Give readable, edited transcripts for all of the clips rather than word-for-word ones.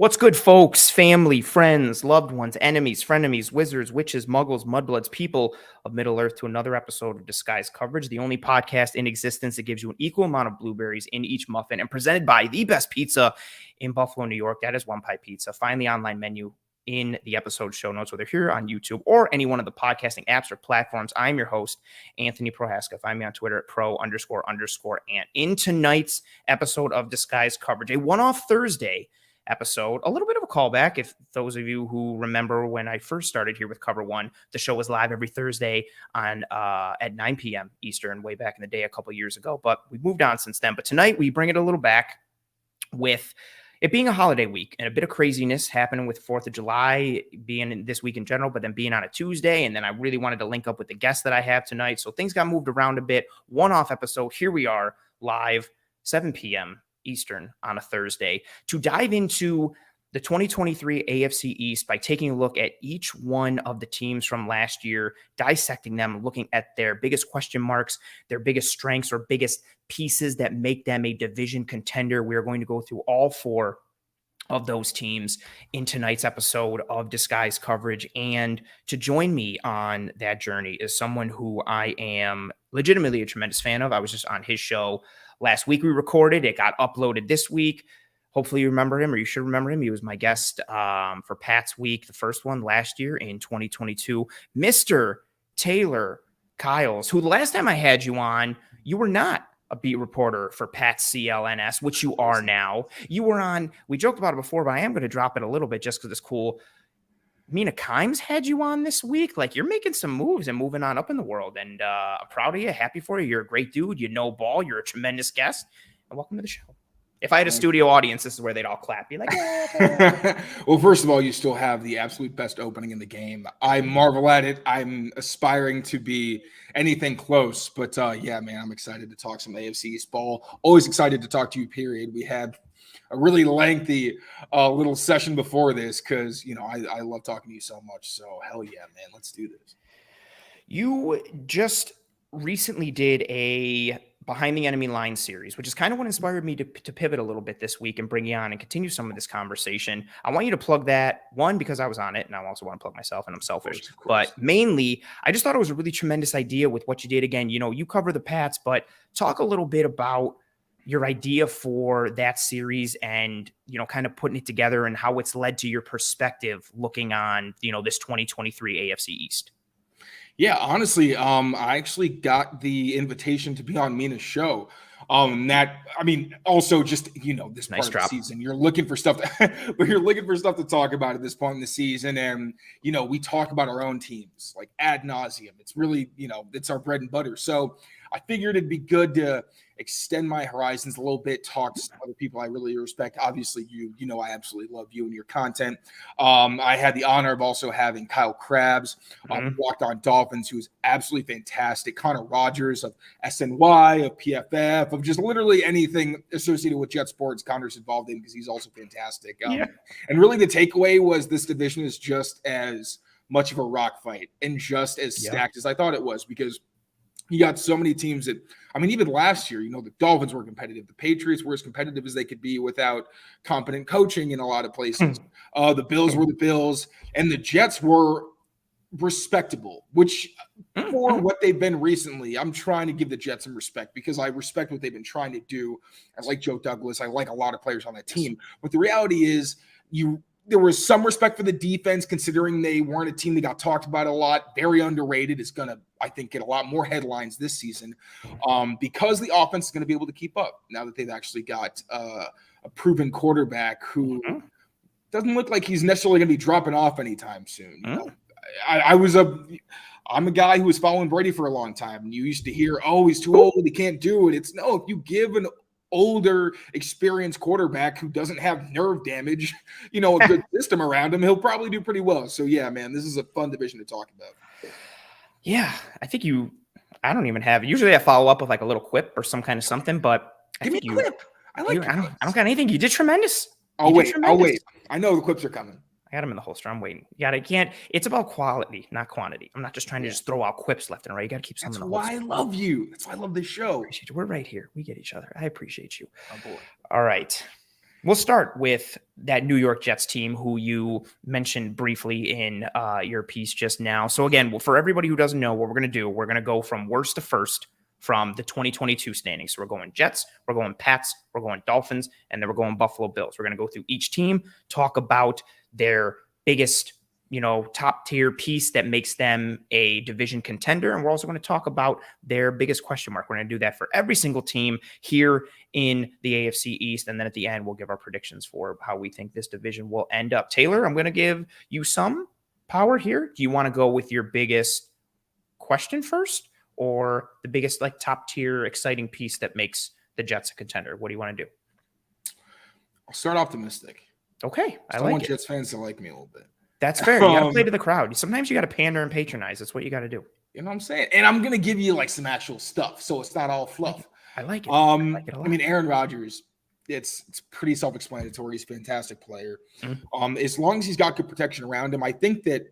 What's good, folks, family, friends, loved ones, enemies, frenemies, wizards, witches, muggles, mudbloods, people of Middle-earth to another episode of Disguised Coverage, the only podcast in existence that gives you an equal amount of blueberries in each muffin and presented by the best pizza in Buffalo, New York. That is One Pie Pizza. Find the online menu in the episode show notes, whether here on YouTube or any one of the podcasting apps or platforms. I'm your host, Anthony Prohaska. Find me on Twitter at @pro__Ant. In tonight's episode of Disguised Coverage, a one-off Thursday episode, a little bit of a callback. If those of you who remember when I first started here with Cover One, the show was live every Thursday on at 9 p.m. Eastern, way back in the day, a couple years ago. But we've moved on since then. But tonight we bring it a little back with it being a holiday week and a bit of craziness happening with 4th of July being this week in general, but then being on a Tuesday. And then I really wanted to link up with the guests that I have tonight. So things got moved around a bit. One-off episode. Here we are live, 7 p.m. Eastern on a Thursday to dive into the 2023 AFC East by taking a look at each one of the teams from last year, dissecting them, looking at their biggest question marks, their biggest strengths or biggest pieces that make them a division contender. We are going to go through all four of those teams in tonight's episode of Disguised Coverage. And to join me on that journey is someone who I am legitimately a tremendous fan of. I was just on his show last week. We recorded, it got uploaded this week. Hopefully you remember him, or you should remember him. He was my guest for Pat's Week, the first one last year in 2022. Mr. Taylor Kyles, who the last time I had you on, you were not a beat reporter for Pat's CLNS, which you are now. You were on, we joked about it before, but I am going to drop it a little bit just because it's cool. Mina Kimes had you on this week. Like, you're making some moves and moving on up in the world. And I'm proud of you, happy for you. You're a great dude. You know ball. You're a tremendous guest. And welcome to the show. If I had a studio audience, this is where they'd all clap. Be like, yeah. Well, first of all, you still have the absolute best opening in the game. I marvel at it. I'm aspiring to be anything close. But yeah, man, I'm excited to talk some AFC East ball. Always excited to talk to you, period. We had a really lengthy little session before this because, you know, I love talking to you so much. So hell yeah, man, let's do this. You just recently did a Behind the Enemy Line series, which is kind of what inspired me to pivot a little bit this week and bring you on and continue some of this conversation. I want you to plug that, one, because I was on it, and I also want to plug myself, and I'm selfish. Of course. But mainly, I just thought it was a really tremendous idea with what you did. Again, you know, you cover the Pats, but talk a little bit about your idea for that series and, you know, kind of putting it together and how it's led to your perspective looking on, you know, this 2023 AFC East. Yeah, honestly, I actually got the invitation to be on Mina's show. Also just, you know, this nice part drop. of the season, you're looking for stuff, but you're looking for stuff to talk about at this point in the season. And, you know, we talk about our own teams like ad nauseum. It's really, you know, it's our bread and butter. So I figured it'd be good to extend my horizons a little bit, talk to some other people I really respect. Obviously, you know, I absolutely love you and your content. I had the honor of also having Kyle Krabs, Walked On Dolphins, who is absolutely fantastic. Connor Rogers of SNY, of PFF, of just literally anything associated with Jet Sports. Connor's involved in because he's also fantastic. And really the takeaway was this division is just as much of a rock fight and just as stacked as I thought it was, because you got so many teams that, I mean, even last year, you know, the Dolphins were competitive. The Patriots were as competitive as they could be without competent coaching in a lot of places. The Bills were the Bills, and the Jets were respectable, which for what they've been recently, I'm trying to give the Jets some respect because I respect what they've been trying to do. I like Joe Douglas. I like a lot of players on that team. But the reality is there was some respect for the defense, considering they weren't a team that got talked about a lot. Very underrated. Is going to, I think, get a lot more headlines this season because the offense is going to be able to keep up now that they've actually got a proven quarterback who doesn't look like he's necessarily going to be dropping off anytime soon. You know? I'm a guy who was following Brady for a long time. And you used to hear, oh, he's too old, he can't do it. It's no, if you give an older, experienced quarterback who doesn't have nerve damage, you know, a good system around him, he'll probably do pretty well. So yeah, man, this is a fun division to talk about. Yeah, I think I don't even have, usually I follow up with like a little quip or some kind of something, but give me a quip. I don't got anything. You did tremendous. I'll wait. I know the clips are coming. I got them in the holster. I'm waiting. It's about quality, not quantity. I'm not just trying to just throw out quips left and right. You got to keep some in the holster. That's why I love you. That's why I love this show. Appreciate you. We're right here. We get each other. I appreciate you. Oh, boy. All right. We'll start with that New York Jets team who you mentioned briefly in your piece just now. So again, for everybody who doesn't know what we're going to do, we're going to go from worst to first from the 2022 standings. So we're going Jets, we're going Pats, we're going Dolphins, and then we're going Buffalo Bills. We're going to go through each team, talk about their biggest, top tier piece that makes them a division contender. And we're also going to talk about their biggest question mark. We're going to do that for every single team here in the AFC East. And then at the end, we'll give our predictions for how we think this division will end up. Taylor, I'm going to give you some power here. Do you want to go with your biggest question first, or the biggest top tier exciting piece that makes the Jets a contender? What do you want to do? I'll start optimistic. Okay. I want Jets fans to like me a little bit. That's fair. You got to play to the crowd. Sometimes you got to pander and patronize. That's what you got to do. You know what I'm saying? And I'm going to give you some actual stuff, so it's not all fluff. I like it. I like it a lot. I mean, Aaron Rodgers, it's pretty self-explanatory. He's a fantastic player. Mm-hmm. As long as he's got good protection around him, I think that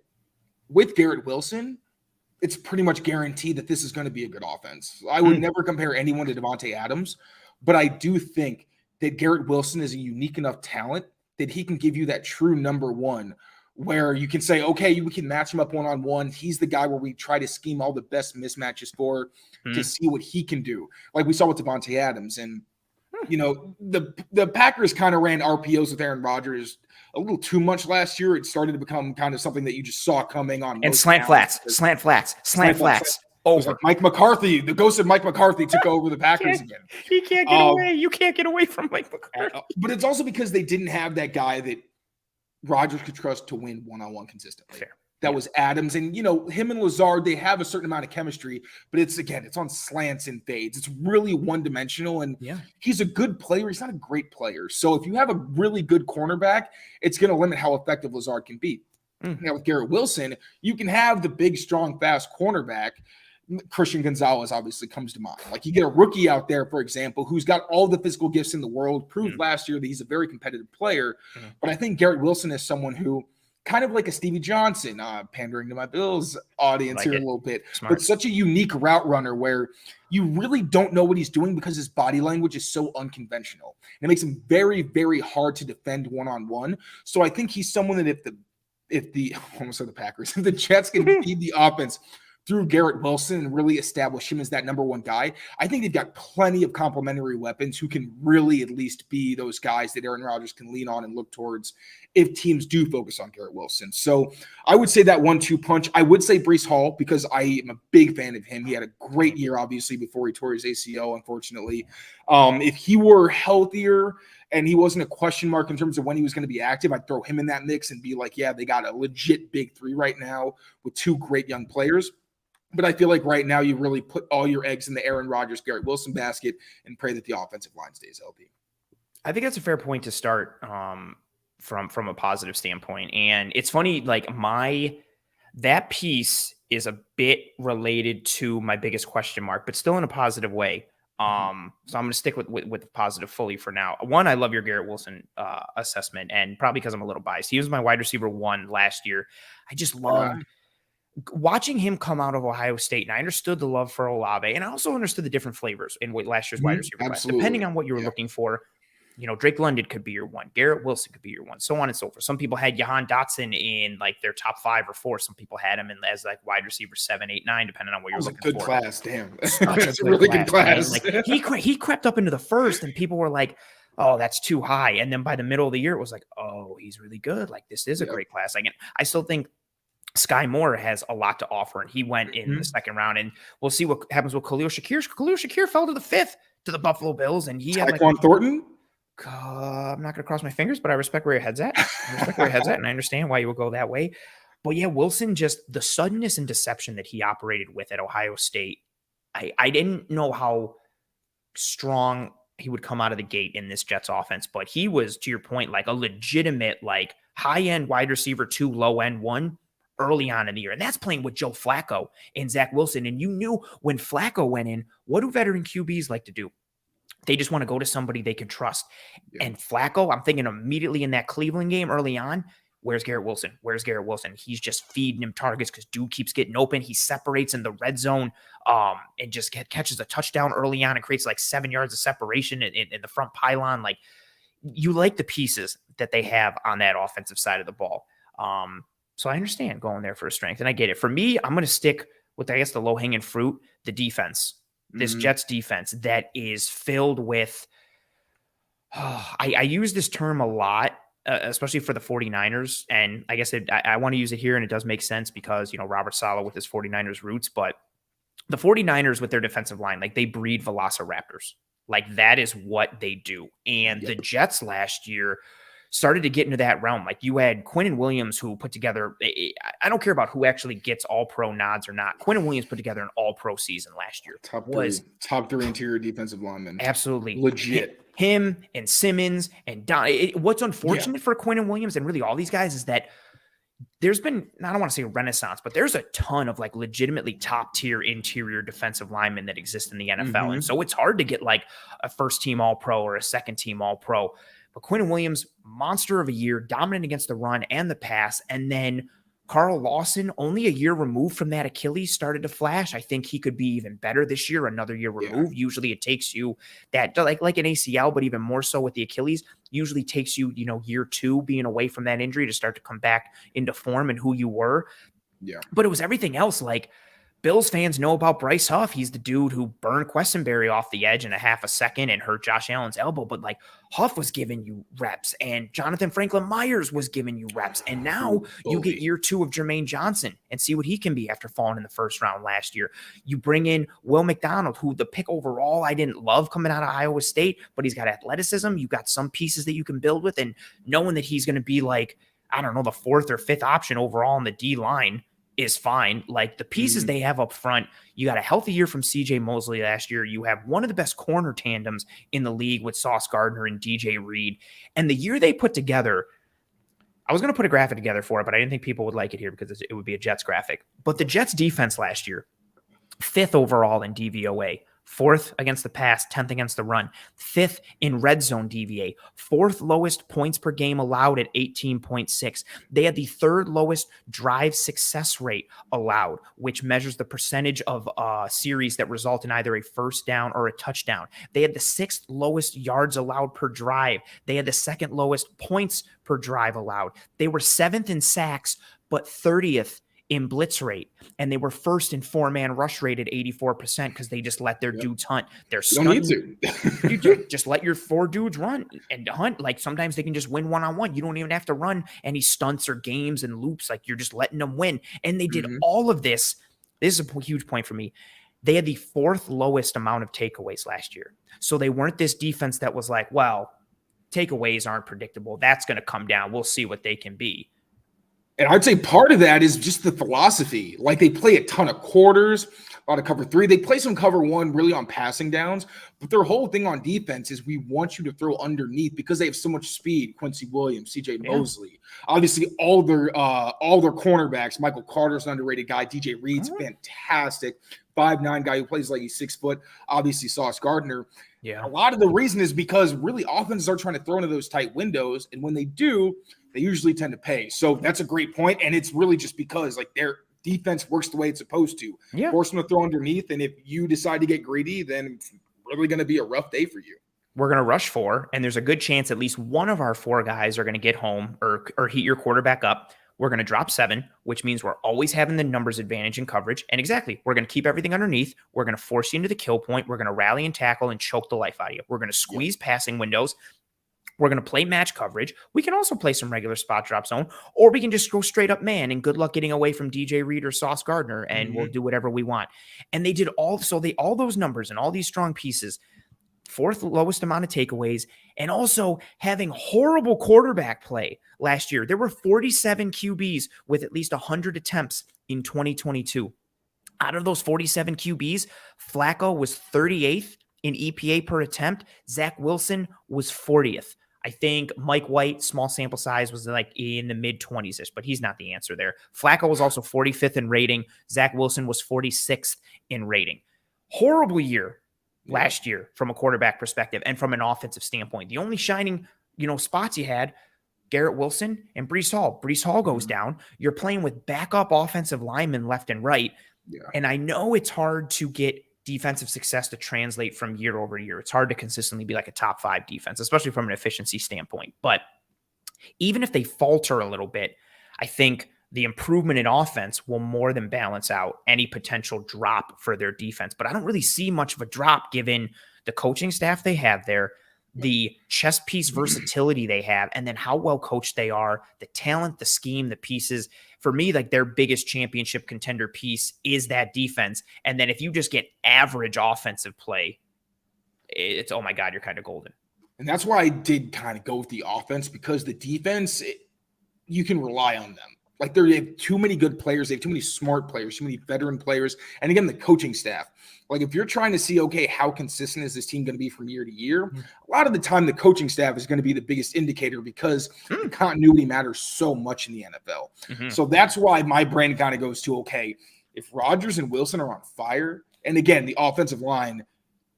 with Garrett Wilson, it's pretty much guaranteed that this is going to be a good offense. I would never compare anyone to Devontae Adams, but I do think that Garrett Wilson is a unique enough talent that he can give you that true number one, where you can say, okay, we can match him up one-on-one. He's the guy where we try to scheme all the best mismatches for to see what he can do. Like we saw with Devontae Adams. And, the Packers kind of ran RPOs with Aaron Rodgers a little too much last year. It started to become kind of something that you just saw coming on. And slant flats. Over. Like Mike McCarthy, the ghost of Mike McCarthy took over the Packers again. He can't get away. You can't get away from Mike McCarthy. But it's also because they didn't have that guy that Rodgers could trust to win one-on-one consistently. Fair. That was Adams. And, him and Lazard, they have a certain amount of chemistry, but it's on slants and fades. It's really one-dimensional, and he's a good player. He's not a great player. So if you have a really good cornerback, it's going to limit how effective Lazard can be. Now with Garrett Wilson, you can have the big, strong, fast cornerback. Christian Gonzalez obviously comes to mind. Like you get a rookie out there, for example, who's got all the physical gifts in the world, proved last year that he's a very competitive player. But I think Garrett Wilson is someone who kind of like a Stevie Johnson, pandering to my Bills audience here a little bit, but such a unique route runner where you really don't know what he's doing because his body language is so unconventional. And it makes him very, very hard to defend one-on-one. So I think he's someone that if the almost said the Packers, if the Jets can feed the offense through Garrett Wilson and really establish him as that number one guy, I think they've got plenty of complementary weapons who can really at least be those guys that Aaron Rodgers can lean on and look towards if teams do focus on Garrett Wilson. So I would say that 1-2 punch. I would say Breece Hall because I am a big fan of him. He had a great year, obviously, before he tore his ACL, unfortunately. If he were healthier and he wasn't a question mark in terms of when he was going to be active, I'd throw him in that mix and be like, yeah, they got a legit big three right now with two great young players. But I feel like right now you really put all your eggs in the Aaron Rodgers, Garrett Wilson basket and pray that the offensive line stays healthy. I think that's a fair point to start from a positive standpoint. And it's funny, that piece is a bit related to my biggest question mark, but still in a positive way. So I'm going to stick with the positive fully for now. One, I love your Garrett Wilson assessment, and probably because I'm a little biased. He was my wide receiver 1 last year. I just loved watching him come out of Ohio State, and I understood the love for Olave, and I also understood the different flavors in last year's wide receiver class, depending on what you were looking for. Drake London could be your one, Garrett Wilson could be your one, so on and so forth. Some people had Jahan Dotson in their top 5 or 4. Some people had him as wide receiver 7, 8, 9, depending on what you're looking for. Good class, damn. That's a really good class. He crept up into the first, and people were like, oh, that's too high. And then by the middle of the year, it was like, oh, he's really good. This is a great class. I still think Sky Moore has a lot to offer, and he went in the second round, and we'll see what happens with Khalil Shakir. Khalil Shakir fell to the 5th to the Buffalo Bills, and he had Thornton. I'm not going to cross my fingers, but I respect where your head's at. And I understand why you would go that way. But yeah, Wilson, just the suddenness and deception that he operated with at Ohio State, I didn't know how strong he would come out of the gate in this Jets offense, but he was, to your point, a legitimate, high-end wide receiver 2, low-end 1 early on in the year. And that's playing with Joe Flacco and Zach Wilson. And you knew when Flacco went in, what do veteran QBs like to do? They just want to go to somebody they can trust. Yeah. And Flacco, I'm thinking immediately in that Cleveland game early on, where's Garrett Wilson? He's just feeding him targets because dude keeps getting open. He separates in the red zone and just catches a touchdown early on and creates 7 yards of separation in the front pylon. you like the pieces that they have on that offensive side of the ball. So I understand going there for a strength, and I get it. For me, I'm going to stick with, I guess, the low-hanging fruit, the defense. This Jets defense that is filled with, I use this term a lot, especially for the 49ers. And I guess I want to use it here, and it does make sense because, Robert Saleh with his 49ers roots, but the 49ers with their defensive line, like, they breed velociraptors. Like, that is what they do. And the Jets last year started to get into that realm. Like, you had Quinnen Williams, who put together, I don't care about who actually gets all-pro nods or not. Quinnen Williams put together an all-pro season last year. Top three interior defensive linemen. Absolutely. Legit. Him and Simmons and Don. What's unfortunate for Quinnen Williams and really all these guys is that there's been, I don't want to say a renaissance, but there's a ton of, like, legitimately top tier interior defensive linemen that exist in the NFL. And so it's hard to get, like, a first team all-pro or a second team all-pro. But Quinnen Williams, monster of a year, dominant against the run and the pass. And then Carl Lawson, only a year removed from that Achilles, started to flash. I think he could be even better this year, another year removed. Usually it takes you that, like an ACL, but even more so with the Achilles, usually takes you, year 2 being away from that injury to start to come back into form and who you were. Yeah. But it was everything else. Like, Bills fans know about Bryce Huff. He's the dude who burned Quessenberry off the edge in a half a second and hurt Josh Allen's elbow. But, like, Huff was giving you reps, and Jonathan Franklin Myers was giving you reps. And now you get year 2 of Jermaine Johnson and see what he can be after falling in the first round last year. You bring in Will McDonald, who the pick overall I didn't love coming out of Iowa State, but he's got athleticism. You got some pieces that you can build with, and knowing that he's going to be, like, I don't know, the 4th or 5th option overall in the D line is fine. Like, the pieces they have up front, you got a healthy year from CJ Mosley last year. You have one of the best corner tandems in the league with Sauce Gardner and DJ Reed. And the year they put together, I was going to put a graphic together for it, but I didn't think people would like it here because it would be a Jets graphic. But the Jets defense last year, 5th overall in DVOA, 4th against the pass, 10th against the run, 5th in red zone DVA, 4th lowest points per game allowed at 18.6. They had the 3rd lowest drive success rate allowed, which measures the percentage of series that result in either a first down or a touchdown. They had the 6th lowest yards allowed per drive. They had the 2nd lowest points per drive allowed. They were 7th in sacks, but 30th in blitz rate, and they were 1st in 4-man rush rate at 84% because they just let their dudes hunt. They're stunning. You don't need to. You do. Just let your 4 dudes run and hunt. Like, sometimes they can just win one-on-one. You don't even have to run any stunts or games and loops. Like, you're just letting them win. And they did all of this. This is a huge point for me. They had the 4th lowest amount of takeaways last year. So they weren't this defense that was like, well, takeaways aren't predictable. That's going to come down. We'll see what they can be. And I'd say part of that is just the philosophy. Like, they play a ton of quarters, a lot of cover 3. They play some cover 1 really on passing downs, but their whole thing on defense is we want you to throw underneath because they have so much speed. Quincy Williams, CJ Mosley, obviously all their cornerbacks. Michael Carter's an underrated guy. DJ Reed's fantastic. 5'9" guy who plays like he's 6 foot. Obviously Sauce Gardner. Yeah. A lot of the reason is because really offenses are trying to throw into those tight windows, and when they do, they usually tend to pay. So that's a great point, and it's really just because, like, their defense works the way it's supposed to. Yeah. Force them to throw underneath, and if you decide to get greedy, then it's really going to be a rough day for you. We're going to rush 4, and there's a good chance at least one of our 4 guys are going to get home or heat your quarterback up. We're going to drop 7, which means we're always having the numbers advantage in coverage. And exactly, we're going to keep everything underneath. We're going to force you into the kill point. We're going to rally and tackle and choke the life out of you. We're going to squeeze passing windows. We're going to play match coverage. We can also play some regular spot drop zone, or we can just go straight up man, and good luck getting away from DJ Reed or Sauce Gardner, and we'll do whatever we want. And they did all those numbers and all these strong pieces, 4th lowest amount of takeaways, and also having horrible quarterback play last year. There were 47 QBs with at least 100 attempts in 2022. Out of those 47 QBs, Flacco was 38th in EPA per attempt. Zach Wilson was 40th. I think Mike White, small sample size, was like in the mid-20s-ish, but he's not the answer there. Flacco was also 45th in rating. Zach Wilson was 46th in rating. Horrible year last year from a quarterback perspective and from an offensive standpoint. The only shining, spots you had, Garrett Wilson and Breece Hall. Breece Hall goes down. You're playing with backup offensive linemen left and right. Yeah. And I know it's hard to get defensive success to translate from year over year. It's hard to consistently be like a top 5 defense, especially from an efficiency standpoint. But even if they falter a little bit, I think the improvement in offense will more than balance out any potential drop for their defense. But I don't really see much of a drop given the coaching staff they have there, the chess piece versatility they have, and then how well coached they are, the talent, the scheme, the pieces. For me, like their biggest championship contender piece is that defense. And then if you just get average offensive play, it's, oh my God, you're kind of golden. And that's why I did kind of go with the offense, because the defense, you can rely on them. Like they have too many good players. They have too many smart players, too many veteran players. And again, the coaching staff. Like if you're trying to see, okay, how consistent is this team going to be from year to year? A lot of the time, the coaching staff is going to be the biggest indicator because the continuity matters so much in the NFL. So that's why my brain kind of goes to, okay, if Rodgers and Wilson are on fire, and again, the offensive line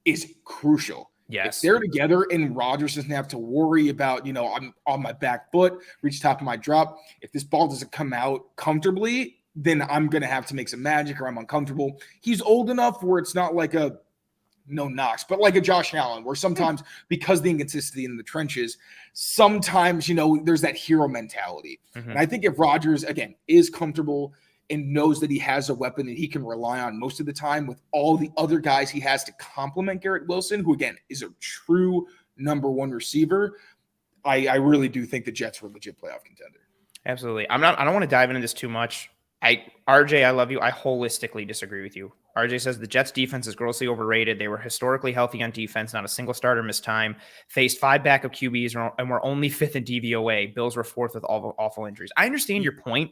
is crucial. Yes. If they're together and Rodgers doesn't have to worry about, I'm on my back foot, reach top of my drop. If this ball doesn't come out comfortably, then I'm going to have to make some magic or I'm uncomfortable. He's old enough where it's not like a no knocks, but like a Josh Allen, where sometimes because the inconsistency in the trenches, sometimes, there's that hero mentality. And I think if Rodgers, again, is comfortable and knows that he has a weapon that he can rely on most of the time with all the other guys he has to complement Garrett Wilson, who, again, is a true number 1 receiver, I really do think the Jets were a legit playoff contender. Absolutely. I don't want to dive into this too much. RJ, I love you. I holistically disagree with you. RJ says the Jets defense is grossly overrated. They were historically healthy on defense. Not a single starter missed time. Faced 5 backup QBs and were only 5th in DVOA. Bills were 4th with awful injuries. I understand your point,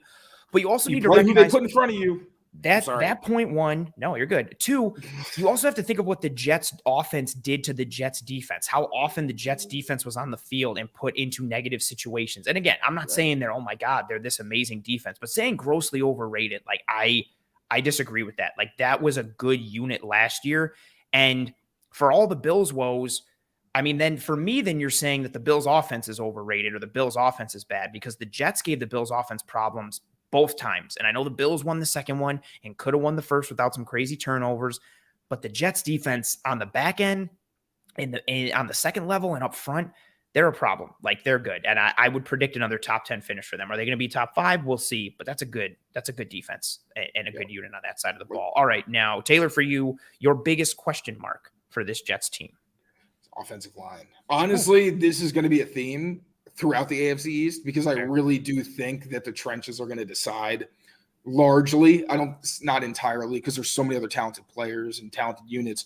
but you also need to recognize who they put in front of you. That point 1, no, you're good. 2, you also have to think of what the Jets offense did to the Jets defense, how often the Jets defense was on the field and put into negative situations. And again, I'm not saying they're, oh my God, they're this amazing defense, but saying grossly overrated, like I disagree with that. Like that was a good unit last year. And for all the Bills woes, I mean, then for me, then you're saying that the Bills offense is overrated or the Bills offense is bad because the Jets gave the Bills offense problems both times. And I know the Bills won the second one and could have won the first without some crazy turnovers, but the Jets defense on the back end and on the second level and up front, they're a problem. Like they're good. And I would predict another top 10 finish for them. Are they going to be top 5? We'll see, but that's a good defense and a good unit on that side of the ball. All right. Now, Taylor, for you, your biggest question mark for this Jets team. Offensive line. Honestly, this is going to be a theme throughout the AFC East because I really do think that the trenches are going to decide largely. Not entirely because there's so many other talented players and talented units,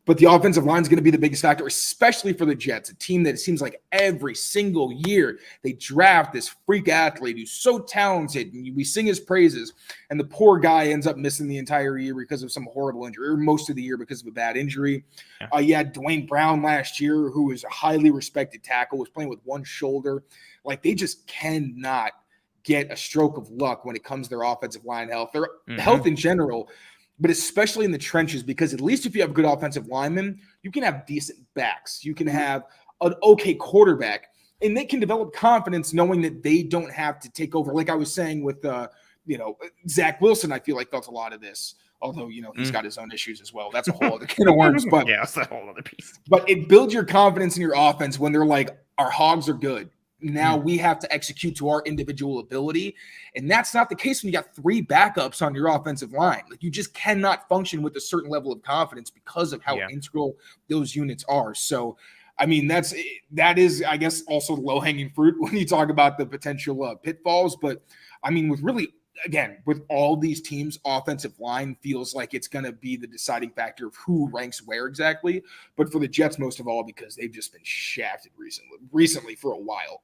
but the offensive line is going to be the biggest factor, especially for the Jets, a team that it seems like every single year they draft this freak athlete who's so talented and we sing his praises and the poor guy ends up missing the entire year because of some horrible injury or most of the year because of a bad injury. You had Dwayne Brown last year, who is a highly respected tackle, was playing with one shoulder. Like they just cannot get a stroke of luck when it comes to their offensive line health. Their health in general, but especially in the trenches, because at least if you have good offensive linemen, you can have decent backs. You can have an okay quarterback, and they can develop confidence knowing that they don't have to take over. Like I was saying with, Zach Wilson, I feel like felt a lot of this, although, he's got his own issues as well. That's a whole other can of worms. But yeah, that's a whole other piece. But it builds your confidence in your offense when they're like, our hogs are good. Now we have to execute to our individual ability. And that's not the case when you got 3 backups on your offensive line. Like you just cannot function with a certain level of confidence because of how integral those units are. So, I mean, that is, I guess, also low-hanging fruit when you talk about the potential pitfalls. But, I mean, with all these teams, offensive line feels like it's going to be the deciding factor of who ranks where exactly. But for the Jets, most of all, because they've just been shafted recently for a while.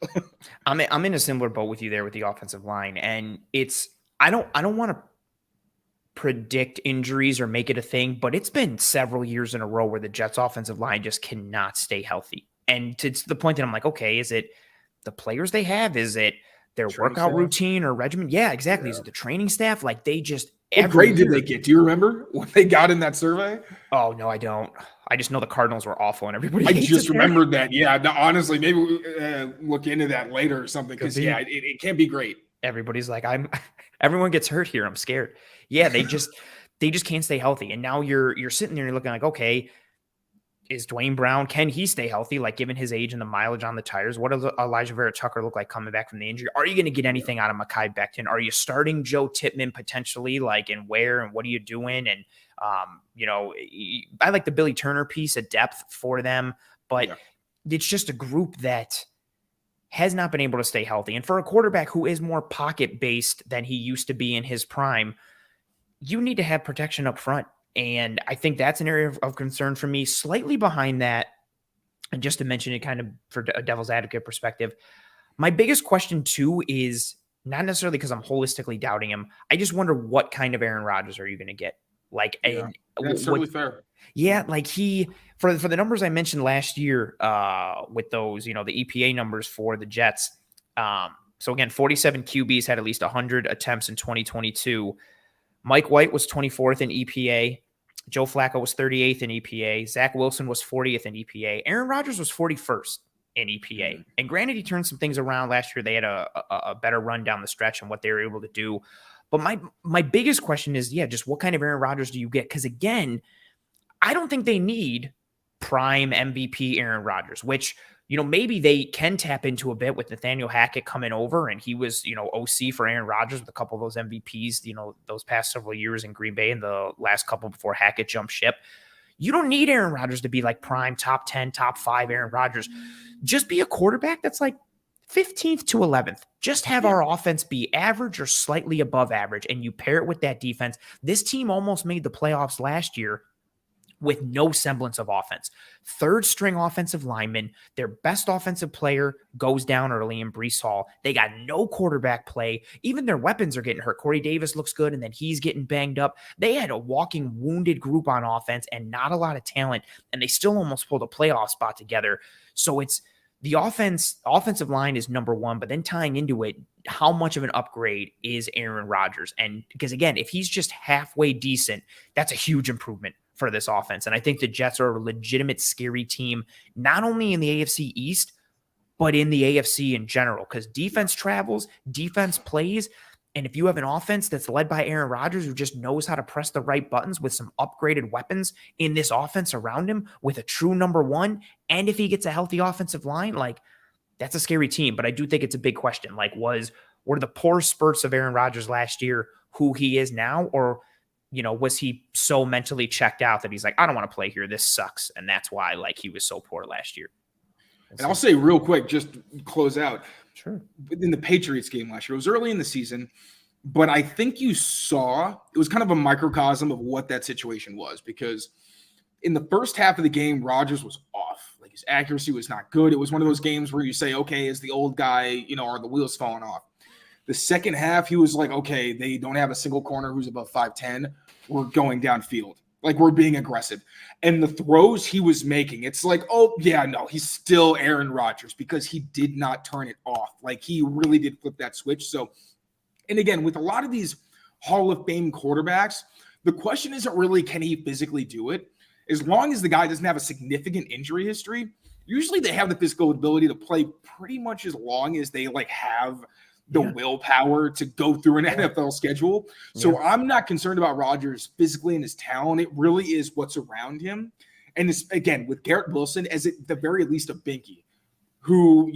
I'm in a similar boat with you there with the offensive line. And I don't want to predict injuries or make it a thing, but it's been several years in a row where the Jets offensive line just cannot stay healthy. And to the point that I'm like, okay, is it the players they have? Is it their workout routine or regimen? Yeah, exactly. Yeah. Is it the training staff? Like they just what grade did they get? Do you remember what they got in that survey? Oh no, I don't. I just know the Cardinals were awful and everybody. I just remembered that. Yeah, no, honestly, maybe we look into that later or something because it can't be great. Everybody's like, everyone gets hurt here. I'm scared. Yeah, they just they just can't stay healthy. And now you're sitting there and you're looking like, okay, is Dwayne Brown, can he stay healthy? Like, given his age and the mileage on the tires, what does Elijah Vera Tucker look like coming back from the injury? Are you going to get anything out of Mekhi Becton? Are you starting Joe Tippmann potentially? Like, and where, and what are you doing? And, I like the Billy Turner piece of depth for them, but it's just a group that has not been able to stay healthy. And for a quarterback who is more pocket based than he used to be in his prime, you need to have protection up front. And I think that's an area of concern for me. Slightly behind that, and just to mention it kind of for a devil's advocate perspective, my biggest question too is not necessarily because I'm holistically doubting him. I just wonder what kind of Aaron Rodgers are you going to get? Like, that's certainly fair. Yeah, like for the numbers I mentioned last year with those, the EPA numbers for the Jets. So again, 47 QBs had at least 100 attempts in 2022. Mike White was 24th in EPA. Joe Flacco was 38th in EPA. Zach Wilson was 40th in EPA. Aaron Rodgers was 41st in EPA. And granted, he turned some things around last year. They had a better run down the stretch and what they were able to do. But my biggest question is, just what kind of Aaron Rodgers do you get? Because again, I don't think they need prime MVP Aaron Rodgers, which, maybe they can tap into a bit with Nathaniel Hackett coming over, and he was, OC for Aaron Rodgers with a couple of those MVPs, those past several years in Green Bay and the last couple before Hackett jumped ship. You don't need Aaron Rodgers to be like prime top 10, top 5 Aaron Rodgers. Just be a quarterback that's like 15th to 11th. Just have our offense be average or slightly above average, and you pair it with that defense. This team almost made the playoffs last year with no semblance of offense. Third string offensive lineman, their best offensive player goes down early in Breece Hall. They got no quarterback play. Even their weapons are getting hurt. Corey Davis looks good, and then he's getting banged up. They had a walking wounded group on offense and not a lot of talent, and they still almost pulled a playoff spot together. So it's the offensive line is number one, but then tying into it, how much of an upgrade is Aaron Rodgers? And because again, if he's just halfway decent, that's a huge improvement for this offense. And I think the Jets are a legitimate scary team, not only in the AFC East, but in the AFC in general, because defense travels, defense plays. And if you have an offense that's led by Aaron Rodgers, who just knows how to press the right buttons with some upgraded weapons in this offense around him with a true number one, and if he gets a healthy offensive line, like, that's a scary team. But I do think it's a big question. Like, were the poor spurts of Aaron Rodgers last year who he is now? Or, was he so mentally checked out that he's like, I don't want to play here. This sucks. And that's why, like, he was so poor last year. And I'll say real quick, just close out. Sure. In the Patriots game last year, it was early in the season, but I think you saw it was kind of a microcosm of what that situation was, because in the first half of the game, Rodgers was off. Like, his accuracy was not good. It was one of those games where you say, okay, is the old guy, are the wheels falling off? The second half, he was like, okay, they don't have a single corner who's above 5'10". We're going downfield. Like, we're being aggressive. And the throws he was making, it's like, oh, yeah, no, he's still Aaron Rodgers, because he did not turn it off. Like, he really did flip that switch. So, and again, with a lot of these Hall of Fame quarterbacks, the question isn't really, can he physically do it? As long as the guy doesn't have a significant injury history, usually they have the physical ability to play pretty much as long as they have the willpower to go through an NFL schedule. So I'm not concerned about Rodgers physically and his talent. It really is what's around him. And it's, again, with Garrett Wilson, as at the very least a binky, who,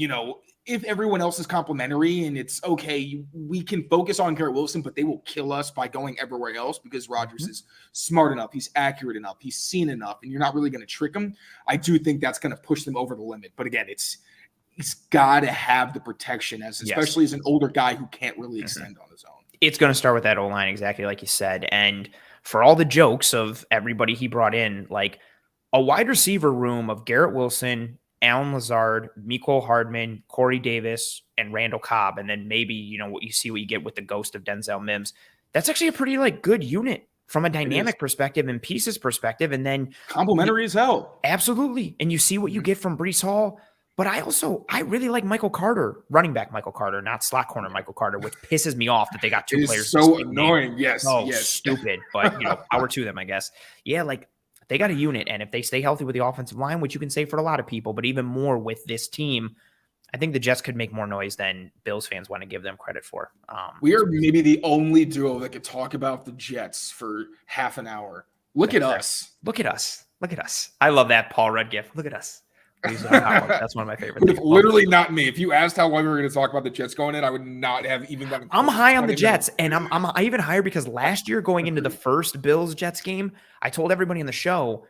if everyone else is complimentary and it's okay, we can focus on Garrett Wilson, but they will kill us by going everywhere else, because Rodgers is smart enough, he's accurate enough, he's seen enough, and you're not really going to trick him. I do think that's going to push them over the limit. But again, he's got to have the protection, especially as an older guy who can't really extend on his own. It's going to start with that O-line, exactly like you said. And for all the jokes of everybody he brought in, like, a wide receiver room of Garrett Wilson, Allen Lazard, Mecole Hardman, Corey Davis, and Randall Cobb, and then maybe, what you get with the ghost of Denzel Mims. That's actually a pretty, good unit from a dynamic perspective and pieces perspective. And then complimentary as hell. Absolutely. And you see what you get from Breece Hall. But I really like Michael Carter, running back Michael Carter, not slot corner Michael Carter, which pisses me off that they got two players. So annoying. Yes. Stupid. But, power to them, I guess. Yeah, they got a unit. And if they stay healthy with the offensive line, which you can say for a lot of people, but even more with this team, I think the Jets could make more noise than Bills fans want to give them credit for. We are maybe the only duo that could talk about the Jets for half an hour. Look at us. Look at us. Look at us. I love that Paul Rudd gif. Look at us. That's one of my favorite things. Literally not me. If you asked how long we were going to talk about the Jets going in, I would not have even gotten. I'm high on the Jets, and I'm even higher because last year going into the first Bills-Jets game, I told everybody in the show,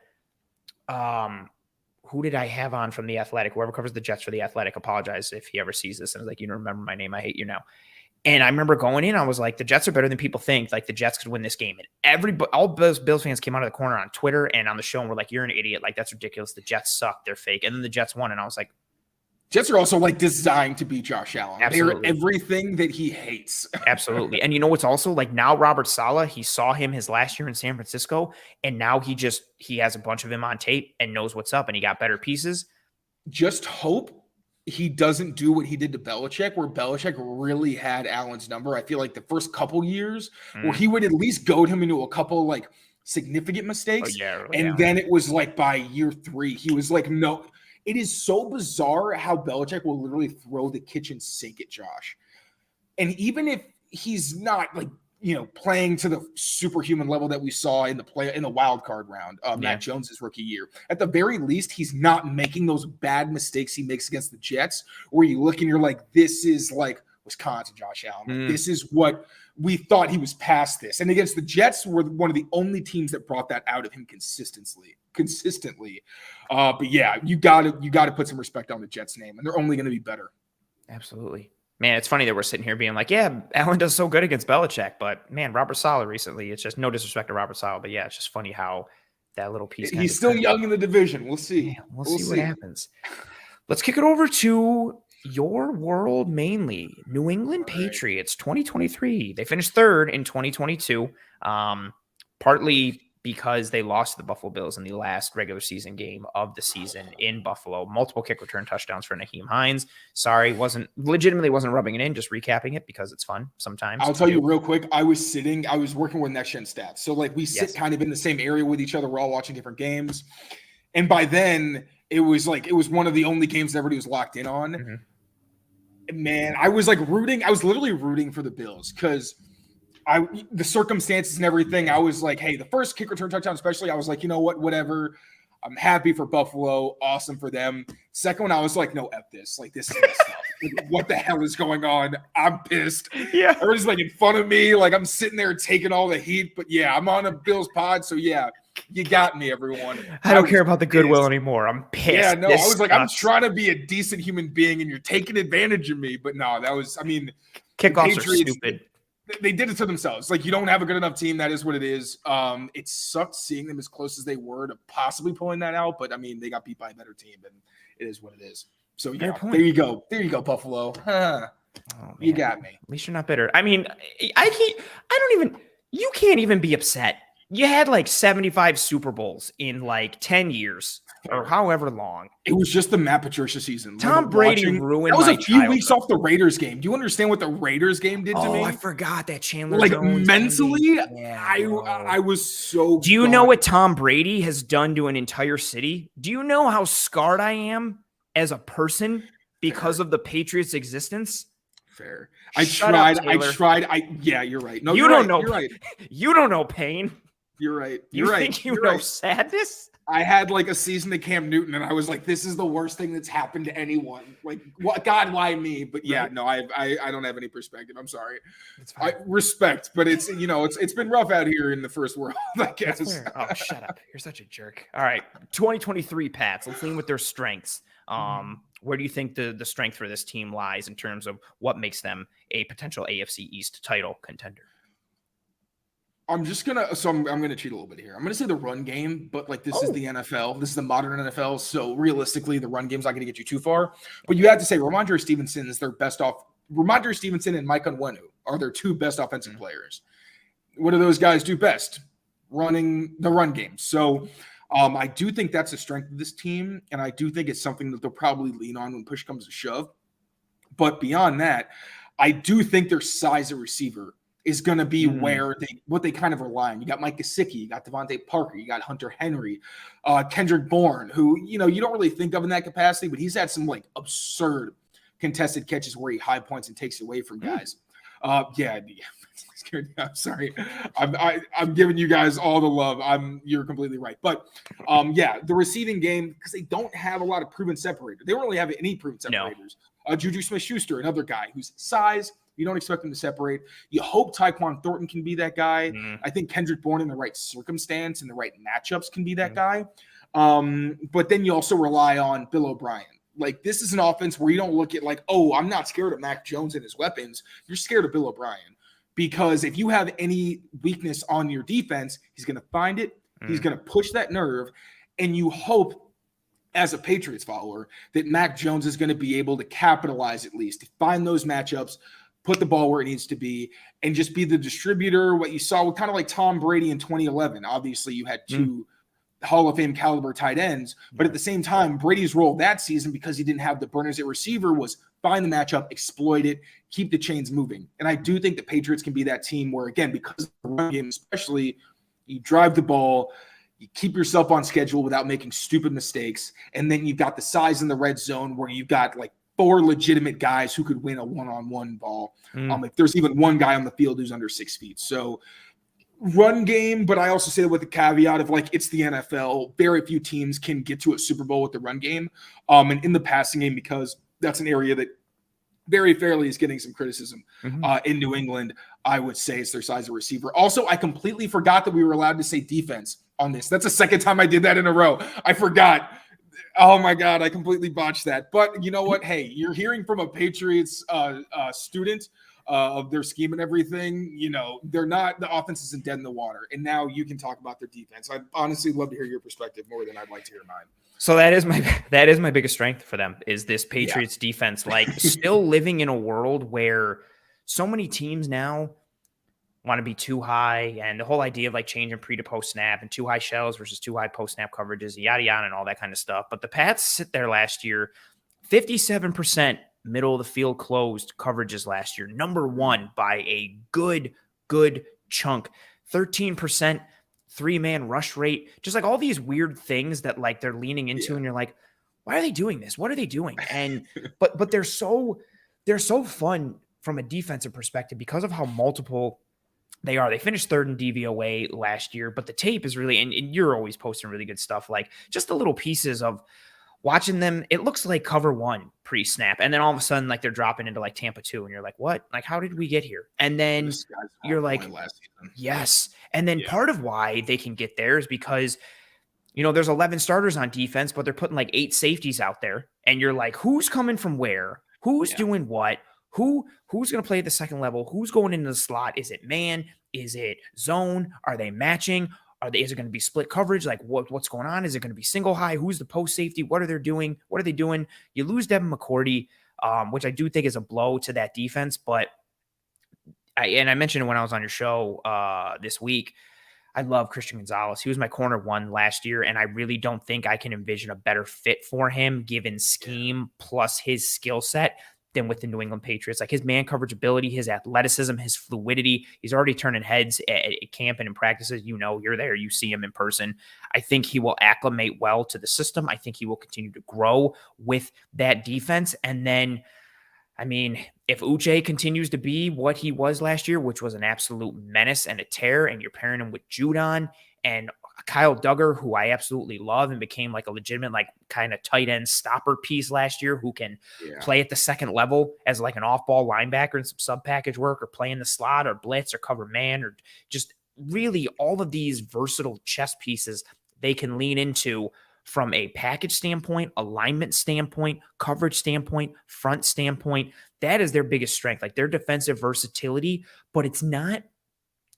who did I have on from The Athletic? Whoever covers the Jets for The Athletic, apologize if he ever sees this. And I was like, you don't remember my name. I hate you now. And I remember going in, I was like, the Jets are better than people think. Like, the Jets could win this game. And all Bills fans came out of the corner on Twitter and on the show and were like, you're an idiot. Like, that's ridiculous. The Jets suck. They're fake. And then the Jets won. And I was like, Jets are also like designed to beat Josh Allen. Absolutely. They're everything that he hates. Absolutely. And you know what's also like now Robert Saleh, he saw him his last year in San Francisco, and now he has a bunch of him on tape and knows what's up, and he got better pieces. Just hope he doesn't do what he did to Belichick, where Belichick really had Allen's number. I feel like the first couple years where he would at least goad him into a couple like significant mistakes. Then it was like by year 3, he was like, no. It is so bizarre how Belichick will literally throw the kitchen sink at Josh. And even if he's not like, playing to the superhuman level that we saw in the wild card round of Matt Jones's rookie year, at the very least, he's not making those bad mistakes he makes against the Jets, where you look and you're like, this is like Wisconsin Josh Allen. Like, this is what we thought he was past this. And against the Jets, were one of the only teams that brought that out of him consistently. But yeah, you gotta put some respect on the Jets name, and they're only going to be better. Absolutely. Man, it's funny that we're sitting here being like, yeah, Allen does so good against Belichick, but man, Robert Saleh recently, it's just no disrespect to Robert Saleh, but yeah, it's just funny how that little piece. He's still young in the division. We'll see. Yeah, we'll see what happens. Let's kick it over to your world mainly. New England Patriots 2023. They finished 3rd in 2022, partly because they lost to the Buffalo Bills in the last regular season game of the season in Buffalo. Multiple kick return touchdowns for Naheem Hines. Sorry, wasn't rubbing it in, just recapping it because it's fun sometimes. I'll tell you real quick. I was working with Next Gen Stats. So like we sit kind of in the same area with each other. We're all watching different games. And by then it was one of the only games that everybody was locked in on. Mm-hmm. Man, I was literally rooting for the Bills because the circumstances and everything, I was like, hey, the first kick return touchdown especially, I was like, you know what, whatever. I'm happy for Buffalo. Awesome for them. Second one, I was like, no, F this. Like, this is messed up. Like, what the hell is going on? I'm pissed. Yeah. Everybody's making fun of me. Like, I'm sitting there taking all the heat. But, yeah, I'm on a Bills pod. So, yeah, you got me, everyone. I don't care about the goodwill anymore. I'm pissed. Yeah, no, I was like, I'm trying to be a decent human being, and you're taking advantage of me. But, no, kickoffs are stupid. They did it to themselves. Like, you don't have a good enough team. That is what it is. It sucked seeing them as close as they were to possibly pulling that out. But, they got beat by a better team, and it is what it is. So, yeah, there you go. There you go, Buffalo. Oh, you got me. At least you're not bitter. You can't even be upset. You had like 75 Super Bowls in like 10 years or however long. It was just the Matt Patricia season. Tom Brady ruined. That was a few weeks off the Raiders game. Do you understand what the Raiders game did to me? Oh, I forgot that Chandler Jones mentally, I was so. Do you know what Tom Brady has done to an entire city? Do you know how scarred I am as a person because of the Patriots' existence? Fair. I tried. Yeah, you're right. No, you don't know. You're right. You don't know pain. You're right. You think you know sadness? I had like a season to Cam Newton, and I was like, "This is the worst thing that's happened to anyone." Like, what? God, why me? But yeah, no, I don't have any perspective. I'm sorry. I respect, but it's it's been rough out here in the first world, I guess. Oh, shut up! You're such a jerk. All right, 2023 Pats. Let's lean with their strengths. Where do you think the strength for this team lies in terms of what makes them a potential AFC East title contender? I'm gonna cheat a little bit here. I'm gonna say the run game, but like this is the NFL. This is the modern NFL. So realistically, the run game's not gonna get you too far. But you have to say Ramondre Stevenson is their best off. Ramondre Stevenson and Mike Onwenu are their 2 best offensive players. What do those guys do best? Running the run game. So I do think that's a strength of this team, and I do think it's something that they'll probably lean on when push comes to shove. But beyond that, I do think their size of receiver is going to be what they kind of rely on. You got Mike Gesicki, you got Devontae Parker, you got Hunter Henry, Kendrick Bourne, who, you don't really think of in that capacity, but he's had some like absurd contested catches where he high points and takes it away from guys. Yeah. I'm sorry. I'm giving you guys all the love. You're completely right. But the receiving game, because they don't have a lot of proven separators. They don't really have any proven separators. Juju Smith-Schuster, another guy whose size, you don't expect him to separate. You hope Tyquan Thornton can be that guy. I think Kendrick Bourne in the right circumstance and the right matchups can be that guy. But then you also rely on Bill O'Brien. Like, this is an offense where you don't look at like, oh, I'm not scared of Mac Jones and his weapons. You're scared of Bill O'Brien. Because if you have any weakness on your defense, he's going to find it. He's going to push that nerve. And you hope, as a Patriots follower, that Mac Jones is going to be able to capitalize at least, to find those matchups, put the ball where it needs to be, and just be the distributor. What you saw, kind of like Tom Brady in 2011. Obviously, you had two Hall of Fame caliber tight ends. But at the same time, Brady's role that season, because he didn't have the burners at receiver, was find the matchup, exploit it, keep the chains moving. And I do think the Patriots can be that team where, again, because of the run game especially, you drive the ball, you keep yourself on schedule without making stupid mistakes, and then you've got the size in the red zone where you've got like 4 legitimate guys who could win a one-on-one ball. If there's even one guy on the field who's under 6 feet. So run game, but I also say that with the caveat of like, it's the NFL. Very few teams can get to a Super Bowl with the run game. And in the passing game, because that's an area that very fairly is getting some criticism in New England, I would say it's their size of receiver. Also, I completely forgot that we were allowed to say defense on this. That's the second time I did that in a row. I forgot. Oh my God, I completely botched that. But you know what? Hey, you're hearing from a Patriots student of their scheme and everything. You know, they're not, the offense isn't dead in the water. And now you can talk about their defense. I'd honestly love to hear your perspective more than I'd like to hear mine. So that is my biggest strength for them, is this Patriots defense. Like, still living in a world where so many teams now want to be too high, and the whole idea of like changing pre to post snap and too high shells versus too high post snap coverages, yada yada, and all that kind of stuff. But the Pats sit there last year, 57% middle of the field closed coverages last year, number one by a good chunk, 13%. 3-man rush rate, just like all these weird things that like they're leaning into, and you're like, why are they doing this? What are they doing? And but they're so fun from a defensive perspective because of how multiple they are. They finished 3rd in DVOA last year, but the tape is really, and you're always posting really good stuff, like just the little pieces of watching them. It looks like cover 1 pre-snap, and then all of a sudden like they're dropping into like Tampa 2, and you're like, what? Like, how did we get here? And then you're like, yes. And then part of why they can get there is because, you know, there's 11 starters on defense, but they're putting like 8 safeties out there, and you're like, who's coming from where? Who's doing what? Who's going to play at the second level? Who's going into the slot? Is it man? Is it zone? Are they matching? Is it going to be split coverage? Like what's going on? Is it going to be single high? Who's the post safety? What are they doing? What are they doing? You lose Devin McCourty, which I do think is a blow to that defense. But I mentioned it when I was on your show this week. I love Christian Gonzalez. He was my corner 1 last year, and I really don't think I can envision a better fit for him given scheme plus his skill set than with the New England Patriots. Like, his man coverage ability, his athleticism, his fluidity. He's already turning heads at camp and in practices. You know, you're there. You see him in person. I think he will acclimate well to the system. I think he will continue to grow with that defense. And then, I mean, if Uche continues to be what he was last year, which was an absolute menace and a tear, and you're pairing him with Judon and Kyle Duggar, who I absolutely love and became like a legitimate, like kind of tight end stopper piece last year, who can play at the second level as like an off-ball linebacker and some sub-package work, or play in the slot or blitz or cover man, or just really all of these versatile chess pieces they can lean into from a package standpoint, alignment standpoint, coverage standpoint, front standpoint. That is their biggest strength, like their defensive versatility. But it's not,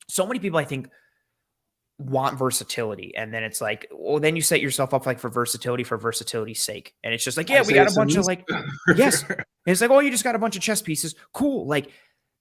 so many people I think want versatility, and then it's like, well, then you set yourself up like for versatility's sake, and it's just like, yeah, we got a bunch of like yes, and it's like, oh, you just got a bunch of chess pieces, cool. Like,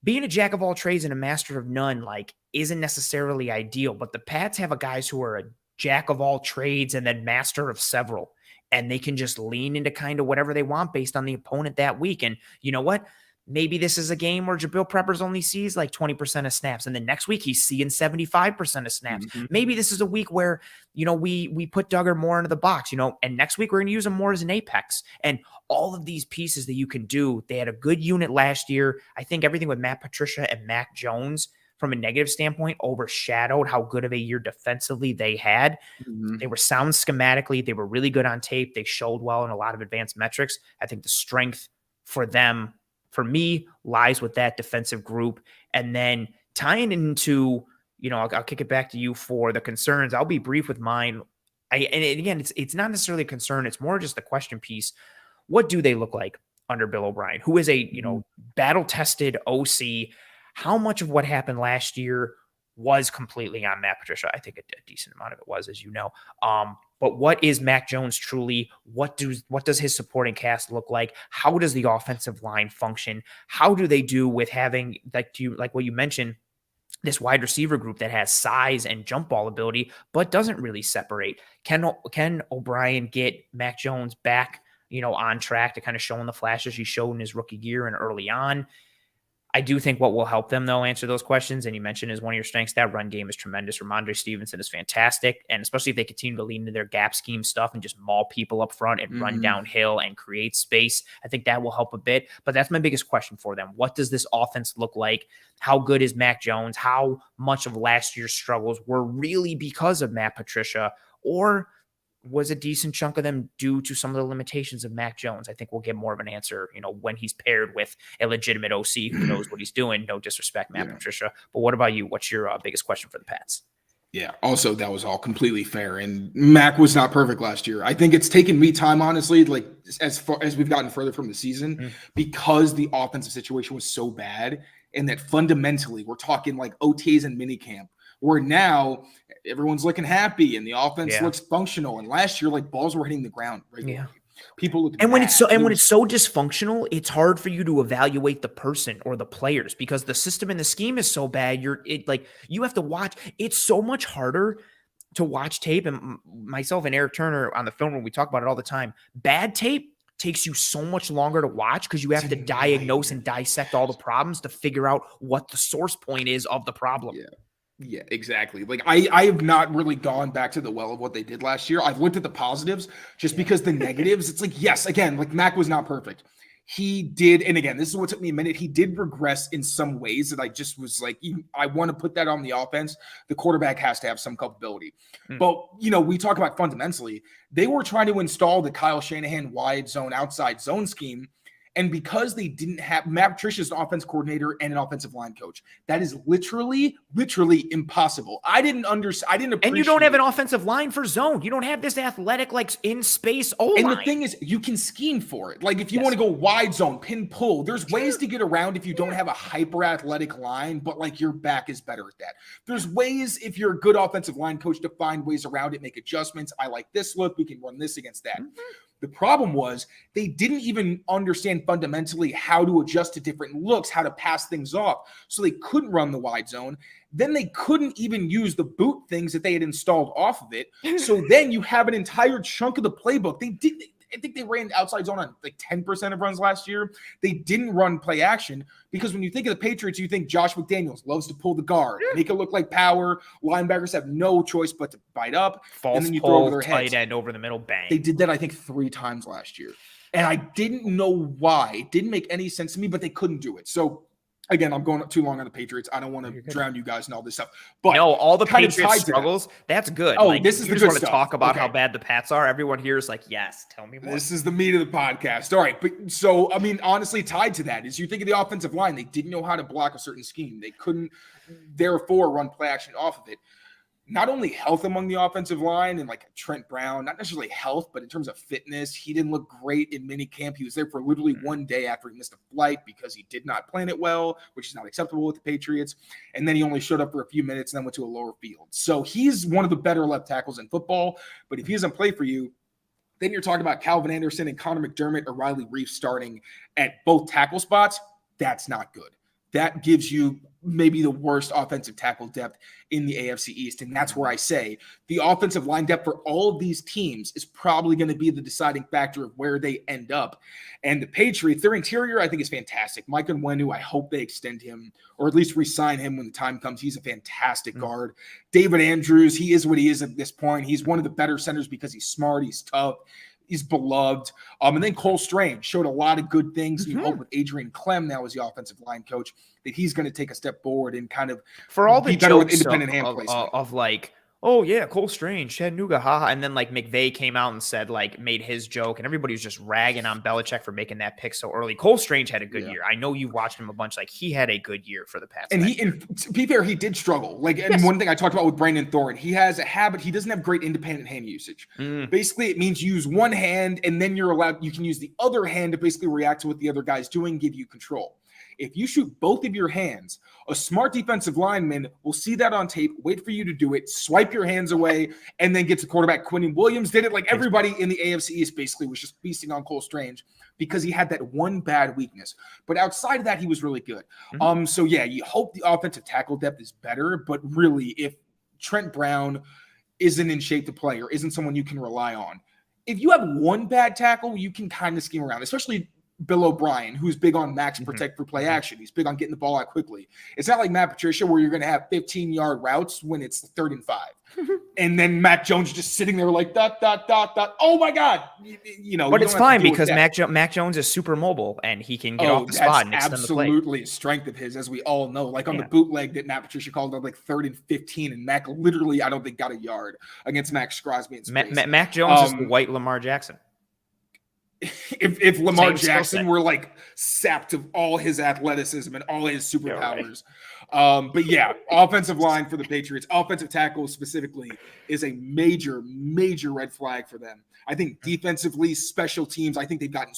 being a jack of all trades and a master of none like isn't necessarily ideal, but the Pats have a guys who are a jack of all trades and then master of several, and they can just lean into kind of whatever they want based on the opponent that week. And you know what, maybe this is a game where Jabril Peppers only sees like 20% of snaps, and then next week he's seeing 75% of snaps. Mm-hmm. Maybe this is a week where, we put Duggar more into the box, and next week we're going to use him more as an apex. And all of these pieces that you can do. They had a good unit last year. I think everything with Matt Patricia and Mac Jones from a negative standpoint overshadowed how good of a year defensively they had. Mm-hmm. They were sound schematically. They were really good on tape. They showed well in a lot of advanced metrics. I think the strength for them, for me, lies with that defensive group. And then tying into, I'll kick it back to you for the concerns. I'll be brief with mine. And again, it's not necessarily a concern. It's more just the question piece. What do they look like under Bill O'Brien, who is a, battle-tested OC? How much of what happened last year was completely on Matt Patricia? I think a decent amount of it was, as you know. But what is Mac Jones truly? What does his supporting cast look like? How does the offensive line function? How do they do with having, like what you mentioned, this wide receiver group that has size and jump ball ability, but doesn't really separate? Can O'Brien get Mac Jones back, on track to kind of showing the flashes he showed in his rookie year and early on? I do think what will help them, though, answer those questions, and you mentioned is one of your strengths, that run game is tremendous. Ramondre Stevenson is fantastic, and especially if they continue to lean into their gap scheme stuff and just maul people up front and run downhill and create space, I think that will help a bit. But that's my biggest question for them. What does this offense look like? How good is Mac Jones? How much of last year's struggles were really because of Matt Patricia, or was a decent chunk of them due to some of the limitations of Mac Jones? I think we'll get more of an answer, when he's paired with a legitimate OC who knows what he's doing. No disrespect, Matt Patricia. But what about you? What's your biggest question for the Pats? Yeah, also, that was all completely fair. And Mac was not perfect last year. I think it's taken me time, honestly, like as far as we've gotten further from the season, because the offensive situation was so bad, and that fundamentally we're talking like OTs and minicamp, where now everyone's looking happy and the offense looks functional. And last year, like, balls were hitting the ground regularly. Yeah. People look, and when it's so dysfunctional, it's hard for you to evaluate the person or the players because the system and the scheme is so bad. You have to watch. It's so much harder to watch tape. And myself and Eric Turner on the film room, we talk about it all the time. Bad tape takes you so much longer to watch because you have to diagnose and dissect all the problems to figure out what the source point is of the problem. Yeah, exactly. Like I have not really gone back to the well of what they did last year. I've looked at the positives just because the negatives, it's like, yes, again, like Mac was not perfect. He did, and again, this is what took me a minute. He did regress in some ways that I just was like, I want to put that on the offense. The quarterback has to have some culpability. But, we talk about fundamentally, they were trying to install the Kyle Shanahan wide zone, outside zone scheme. And because they didn't have Matt Patricia's an offense coordinator and an offensive line coach, that is literally impossible. I didn't appreciate. And you don't have an offensive line for zone. You don't have this athletic, like in space O-line. And the thing is, you can scheme for it. Like if you want to go wide zone, pin pull, there's ways to get around if you don't have a hyper athletic line, but like your back is better at that. There's ways if you're a good offensive line coach to find ways around it, make adjustments. I like this look. We can run this against that. The problem was they didn't even understand fundamentally how to adjust to different looks, how to pass things off. So they couldn't run the wide zone. Then they couldn't even use the boot things that they had installed off of it. So then you have an entire chunk of the playbook. I think they ran outside zone on like 10% of runs last year. They didn't run play action because when you think of the Patriots, you think Josh McDaniels loves to pull the guard, make it look like power. Linebackers have no choice but to bite up. False and then you pull, throw over their tight heads. end over the middle, bang. They did that, I think, 3 times last year. And I didn't know why. It didn't make any sense to me, but they couldn't do it. So, again, I'm going too long on the Patriots. I don't want to drown you guys in all this stuff. But all the Patriots struggles, that's good. Oh, this is the good stuff. You just want to talk about how bad the Pats are. Everyone here is like, yes, tell me more. This is the meat of the podcast. All right. But so, I mean, honestly, tied to that is you think of the offensive line. They didn't know how to block a certain scheme. They couldn't, therefore, run play action off of it. Not only health among the offensive line and like Trent Brown, not necessarily health, but in terms of fitness, he didn't look great in minicamp. He was there for literally one day after he missed a flight because he did not plan it well, which is not acceptable with the Patriots. And then he only showed up for a few minutes and then went to a lower field. So he's one of the better left tackles in football. But if he doesn't play for you, then you're talking about Calvin Anderson and Connor McDermott or Riley Reef starting at both tackle spots. That's not good. that gives you maybe the worst offensive tackle depth in the AFC East. And that's where I say the offensive line depth for all of these teams is probably going to be the deciding factor of where they end up. And the Patriots, their interior, I think, is fantastic. Mike Onwenu, I hope they extend him or at least re-sign him when the time comes. He's a fantastic guard. David Andrews, he is what he is at this point. He's one of the better centers because he's smart, he's tough, he's beloved. And then Cole Strange showed a lot of good things. You hope with Adrian Clem now as the offensive line coach that he's going to take a step forward and kind of for all the be better with jokes independent hand placement. Of like, oh yeah, Cole Strange, Chattanooga, haha. And then like McVay came out and said, like, made his joke, and everybody was just ragging on Belichick for making that pick so early. Cole Strange had a good year. I know you watched him a bunch. Like, he had a good year for the Pats. And to be fair, he did struggle. Like, and one thing I talked about with Brandon Thorne, he has a habit. He doesn't have great independent hand usage. Basically, it means you use one hand, and then you can use the other hand to basically react to what the other guy's doing, give you control. If you shoot both of your hands, a smart defensive lineman will see that on tape, wait for you to do it, swipe your hands away, and then get to quarterback. Quentin Williams did it. Like, everybody in the AFC East basically was just feasting on Cole Strange because he had that one bad weakness. But outside of that, he was really good. So yeah, you hope the offensive tackle depth is better, but really, if Trent Brown isn't in shape to play or isn't someone you can rely on, if you have one bad tackle, you can kind of scheme around, especially Bill O'Brien, who's big on max protect for play action. He's big on getting the ball out quickly. It's not like Matt Patricia where you're going to have 15-yard routes when it's 3rd and 5. And then Mac Jones just sitting there like, dot, dot, dot, dot. Oh, my God. You know, but it's fine because Mac Jones is super mobile and he can get off the spot and extend the play. Absolutely a strength of his, as we all know. Like on the bootleg that Matt Patricia called up like 3rd and 15, and Mac literally, I don't think, got a yard against Max Crosby in space. Mac Jones is the white Lamar Jackson. If Lamar Jackson were like sapped of all his athleticism and all his superpowers. But yeah, offensive line for the Patriots, offensive tackle specifically, is a major, major red flag for them. I think defensively, special teams, I think they've gotten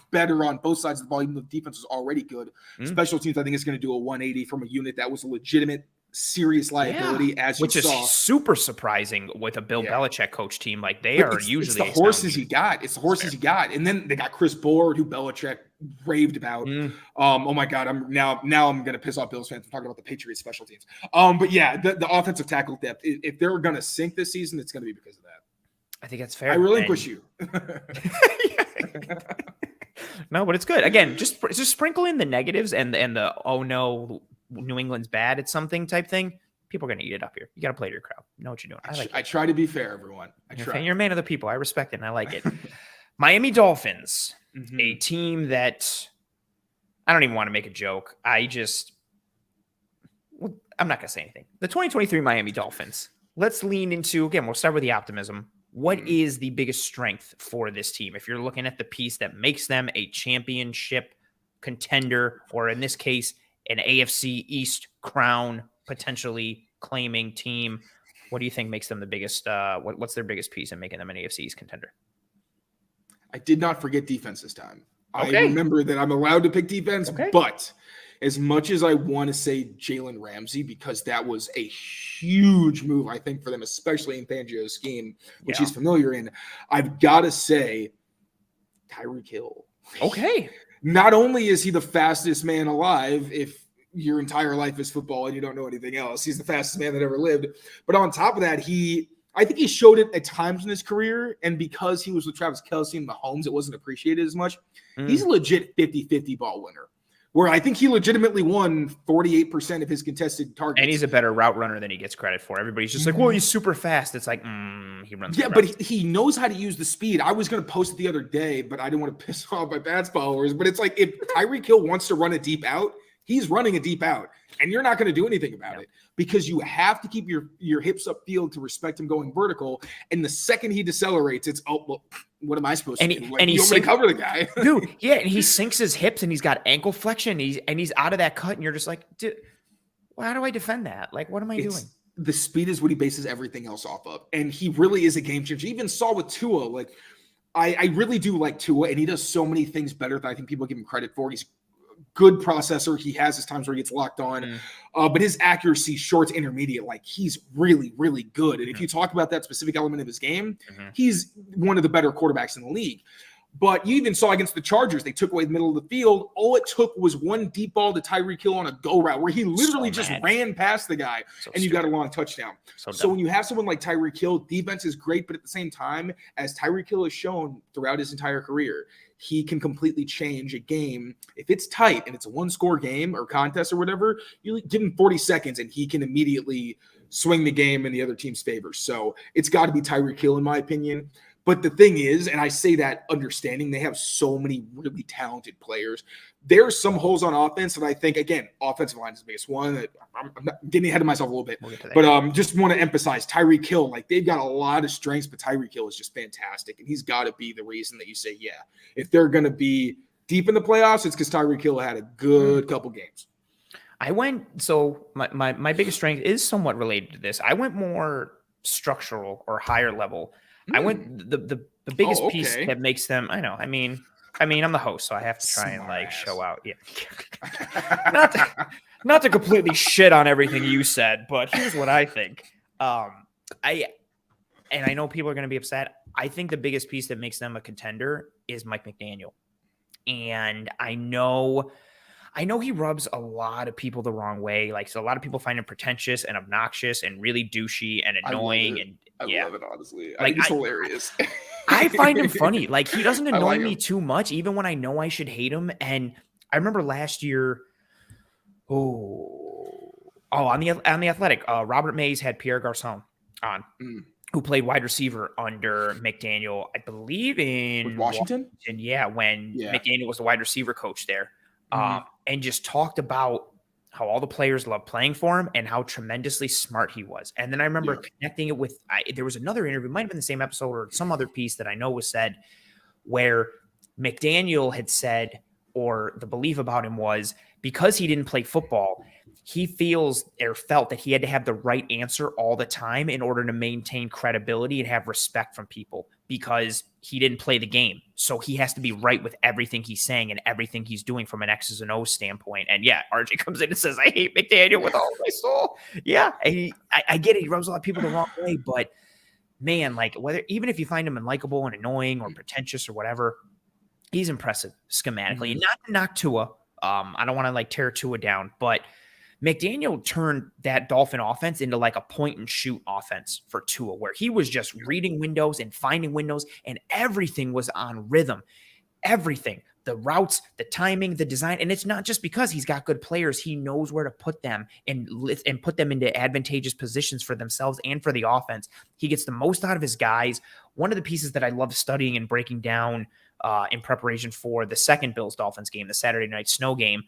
better on both sides of the ball, even though the defense was already good. Special teams, I think, is going to do a 180 from a unit that was a legitimate, serious liability, as you which saw. Is super surprising with a Bill Belichick coach team. Like, they are usually it's the horses you got. It's the horses you got. And then they got Chris Board, who Belichick raved about. Oh my God, I'm gonna piss off Bills fans. I'm talking about the Patriots special teams. But yeah, the offensive tackle depth, if they're gonna sink this season, it's gonna be because of that. I think that's fair. I relinquish you. No, but it's good. Again, just sprinkle in the negatives and the oh no, New England's bad at something type thing. People are going to eat it up here. You got to play to your crowd. You know what you're doing. I try to be fair, everyone. You're a man of the people. I respect it and I like it. Miami Dolphins, a team that I don't even want to make a joke. I'm not going to say anything. The 2023 Miami Dolphins. Let's lean into, again, we'll start with the optimism. What is the biggest strength for this team? If you're looking at the piece that makes them a championship contender, or in this case, an AFC East crown potentially claiming team, what do you think makes them the biggest? What's their biggest piece in making them an AFC East contender? I did not forget defense this time. Okay. I remember that I'm allowed to pick defense, but as much as I want to say Jalen Ramsey, because that was a huge move, I think, for them, especially in Fangio's scheme, which he's familiar in, I've got to say Tyreek Hill. Okay. Not only is he the fastest man alive, if your entire life is football and you don't know anything else, he's the fastest man that ever lived. But on top of that, I think he showed it at times in his career, and because he was with Travis Kelce and Mahomes, it wasn't appreciated as much. He's a legit 50-50 ball winner, where I think he legitimately won 48% of his contested targets. And he's a better route runner than he gets credit for. Everybody's just like, well, he's super fast. It's like, he runs. Yeah, but he knows how to use the speed. I was going to post it the other day, but I didn't want to piss off my Pats followers. But it's like, if Tyreek Hill wants to run a deep out, he's running a deep out, and you're not going to do anything about it because you have to keep your hips upfield to respect him going vertical. And the second he decelerates, it's, oh, well, what am I supposed to do? Like, you want me to cover the guy? Dude, yeah, and he sinks his hips, and he's got ankle flexion, and he's out of that cut, and you're just like, dude, well, how do I defend that? Like, what am I doing? The speed is what he bases everything else off of, and he really is a game changer. You even saw with Tua, like, I really do like Tua, and he does so many things better than I think people give him credit for. He's good processor. He has his times where he gets locked on, but his accuracy, short to intermediate, like, he's really, really good. And if you talk about that specific element of his game, he's one of the better quarterbacks in the league. But you even saw against the Chargers, they took away the middle of the field. All it took was one deep ball to Tyreek Hill on a go route where he literally just ran past the guy, and you got a long touchdown. So when you have someone like Tyreek Hill, defense is great, but at the same time, as Tyreek Hill has shown throughout his entire career, he can completely change a game. If it's tight and it's a one-score game or contest or whatever, you give him 40 seconds and he can immediately swing the game in the other team's favor. So it's got to be Tyreek Hill, in my opinion. But the thing is, and I say that understanding they have so many really talented players, there's some holes on offense that I think, again, offensive line is the biggest one. I'm getting ahead of myself a little bit. But just want to emphasize Tyreek Hill. Like, they've got a lot of strengths, but Tyreek Hill is just fantastic. And he's got to be the reason that you say, yeah, if they're going to be deep in the playoffs, it's because Tyreek Hill had a good couple games. So my biggest strength is somewhat related to this. I went more structural or higher level. I went the biggest piece that makes them. I know. I mean, I'm the host, so I have to try and show out. Yeah, not to completely shit on everything you said, but here's what I think. I know people are going to be upset. I think the biggest piece that makes them a contender is Mike McDaniel, and I know he rubs a lot of people the wrong way. Like, so a lot of people find him pretentious and obnoxious and really douchey and annoying. I love it, honestly. Like, it's hilarious. I find him funny. Like, he doesn't annoy me too much, even when I know I should hate him. And I remember last year, on the Athletic, Robert Mays had Pierre Garçon on, who played wide receiver under McDaniel, I believe in Washington. Yeah, when McDaniel was the wide receiver coach there. And just talked about how all the players loved playing for him and how tremendously smart he was. And then I remember connecting it with, there was another interview, might have been the same episode or some other piece that I know was said, where McDaniel had said, or the belief about him was, because he didn't play football, he feels or felt that he had to have the right answer all the time in order to maintain credibility and have respect from people, because he didn't play the game. So he has to be right with everything he's saying and everything he's doing from an X's and O's standpoint. And yeah, RJ comes in and says, I hate McDaniel with all my soul. Yeah, I get it. He rubs a lot of people the wrong way, but man, like, even if you find him unlikable and annoying or pretentious or whatever, he's impressive schematically. And not to knock Tua. I don't want to tear Tua down, but McDaniel turned that Dolphin offense into like a point and shoot offense for Tua, where he was just reading windows and finding windows, and everything was on rhythm. Everything, the routes, the timing, the design. And it's not just because he's got good players. He knows where to put them and put them into advantageous positions for themselves and for the offense. He gets the most out of his guys. One of the pieces that I love studying and breaking down in preparation for the second Bills-Dolphins game, the Saturday night snow game,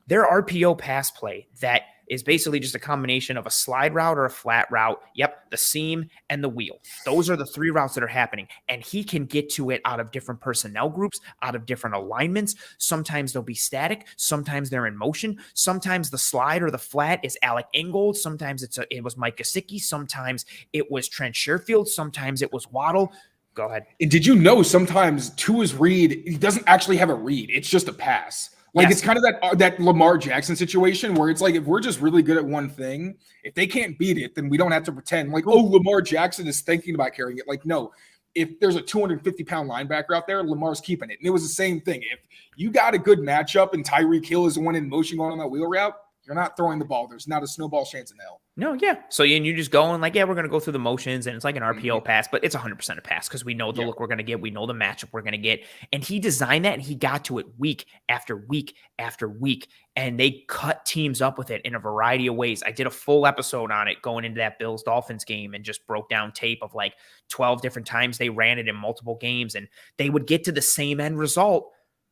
their RPO pass play that is basically just a combination of a slide route or a flat route. Yep, the seam and the wheel. Those are the three routes that are happening. And he can get to it out of different personnel groups, out of different alignments. Sometimes they'll be static. Sometimes they're in motion. Sometimes the slide or the flat is Alec Ingold. Sometimes it was Mike Gesicki. Sometimes it was Trent Sherfield. Sometimes it was Waddle. Go ahead. And did you know sometimes Tua's read, he doesn't actually have a read. It's just a pass. It's kind of that Lamar Jackson situation where it's like, if we're just really good at one thing, if they can't beat it, then we don't have to pretend like, oh, Lamar Jackson is thinking about carrying it. Like, no, if there's a 250-pound linebacker out there, Lamar's keeping it. And it was the same thing. If you got a good matchup and Tyreek Hill is the one in motion going on that wheel route, you're not throwing the ball. There's not a snowball chance in hell. No, yeah. So you just go and we're going to go through the motions, and it's like an RPO pass, but it's 100% a pass because we know the look we're going to get. We know the matchup we're going to get. And he designed that, and he got to it week after week after week, and they cut teams up with it in a variety of ways. I did a full episode on it going into that Bills-Dolphins game and just broke down tape of 12 different times they ran it in multiple games, and they would get to the same end result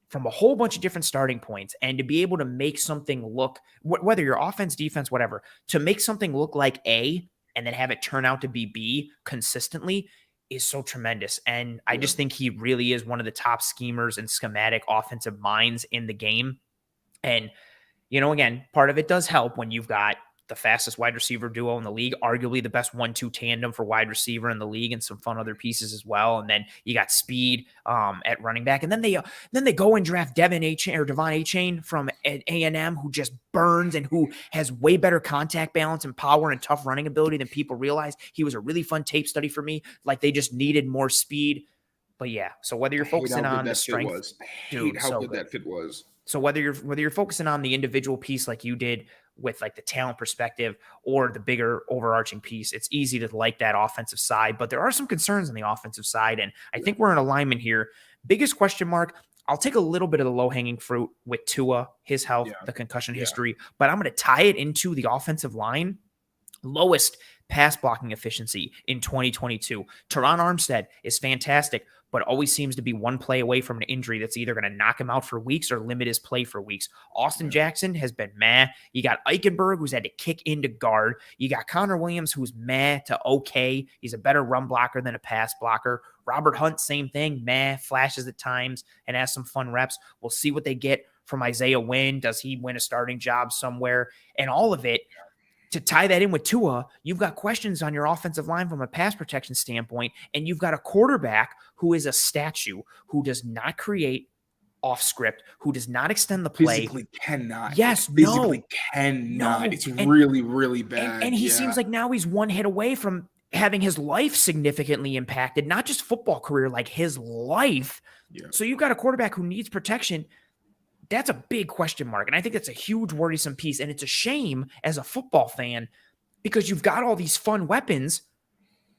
from a whole bunch of different starting points. And to be able to make something look, whether you're offense, defense, whatever, to make something look like A and then have it turn out to be B consistently is so tremendous. And I just think he really is one of the top schemers and schematic offensive minds in the game. And, again, part of it does help when you've got the fastest wide receiver duo in the league, arguably the best 1-2 tandem for wide receiver in the league, and some fun other pieces as well. And then you got speed at running back. And then they go and draft Devon Achane from A&M, who just burns and who has way better contact balance and power and tough running ability than people realize. He was a really fun tape study for me. Like, they just needed more speed. But yeah, so whether you're I hate focusing how good on the that fit strength, was. I hate dude, how so good good. that fit was. So whether you're focusing on the individual piece like you did with like the talent perspective or the bigger overarching piece, it's easy to like that offensive side, but there are some concerns on the offensive side. And I think we're in alignment here. Biggest question mark, I'll take a little bit of the low-hanging fruit with Tua, his health, the concussion history, but I'm going to tie it into the offensive line. Lowest pass blocking efficiency in 2022. Teron Armstead is fantastic, but always seems to be one play away from an injury that's either going to knock him out for weeks or limit his play for weeks. Austin Jackson has been meh. You got Eichenberg, who's had to kick into guard. You got Connor Williams, who's meh to okay. He's a better run blocker than a pass blocker. Robert Hunt, same thing, meh, flashes at times and has some fun reps. We'll see what they get from Isaiah Wynn. Does he win a starting job somewhere? And all of it, to tie that in with Tua, you've got questions on your offensive line from a pass protection standpoint, and you've got a quarterback who is a statue, who does not create off script, who does not extend the play. Physically cannot. Yes, physically cannot. It's really, really bad. And he seems like now he's one hit away from having his life significantly impacted, not just football career, like his life. Yeah. So you've got a quarterback who needs protection. That's a big question mark. And I think that's a huge worrisome piece. And it's a shame as a football fan because you've got all these fun weapons,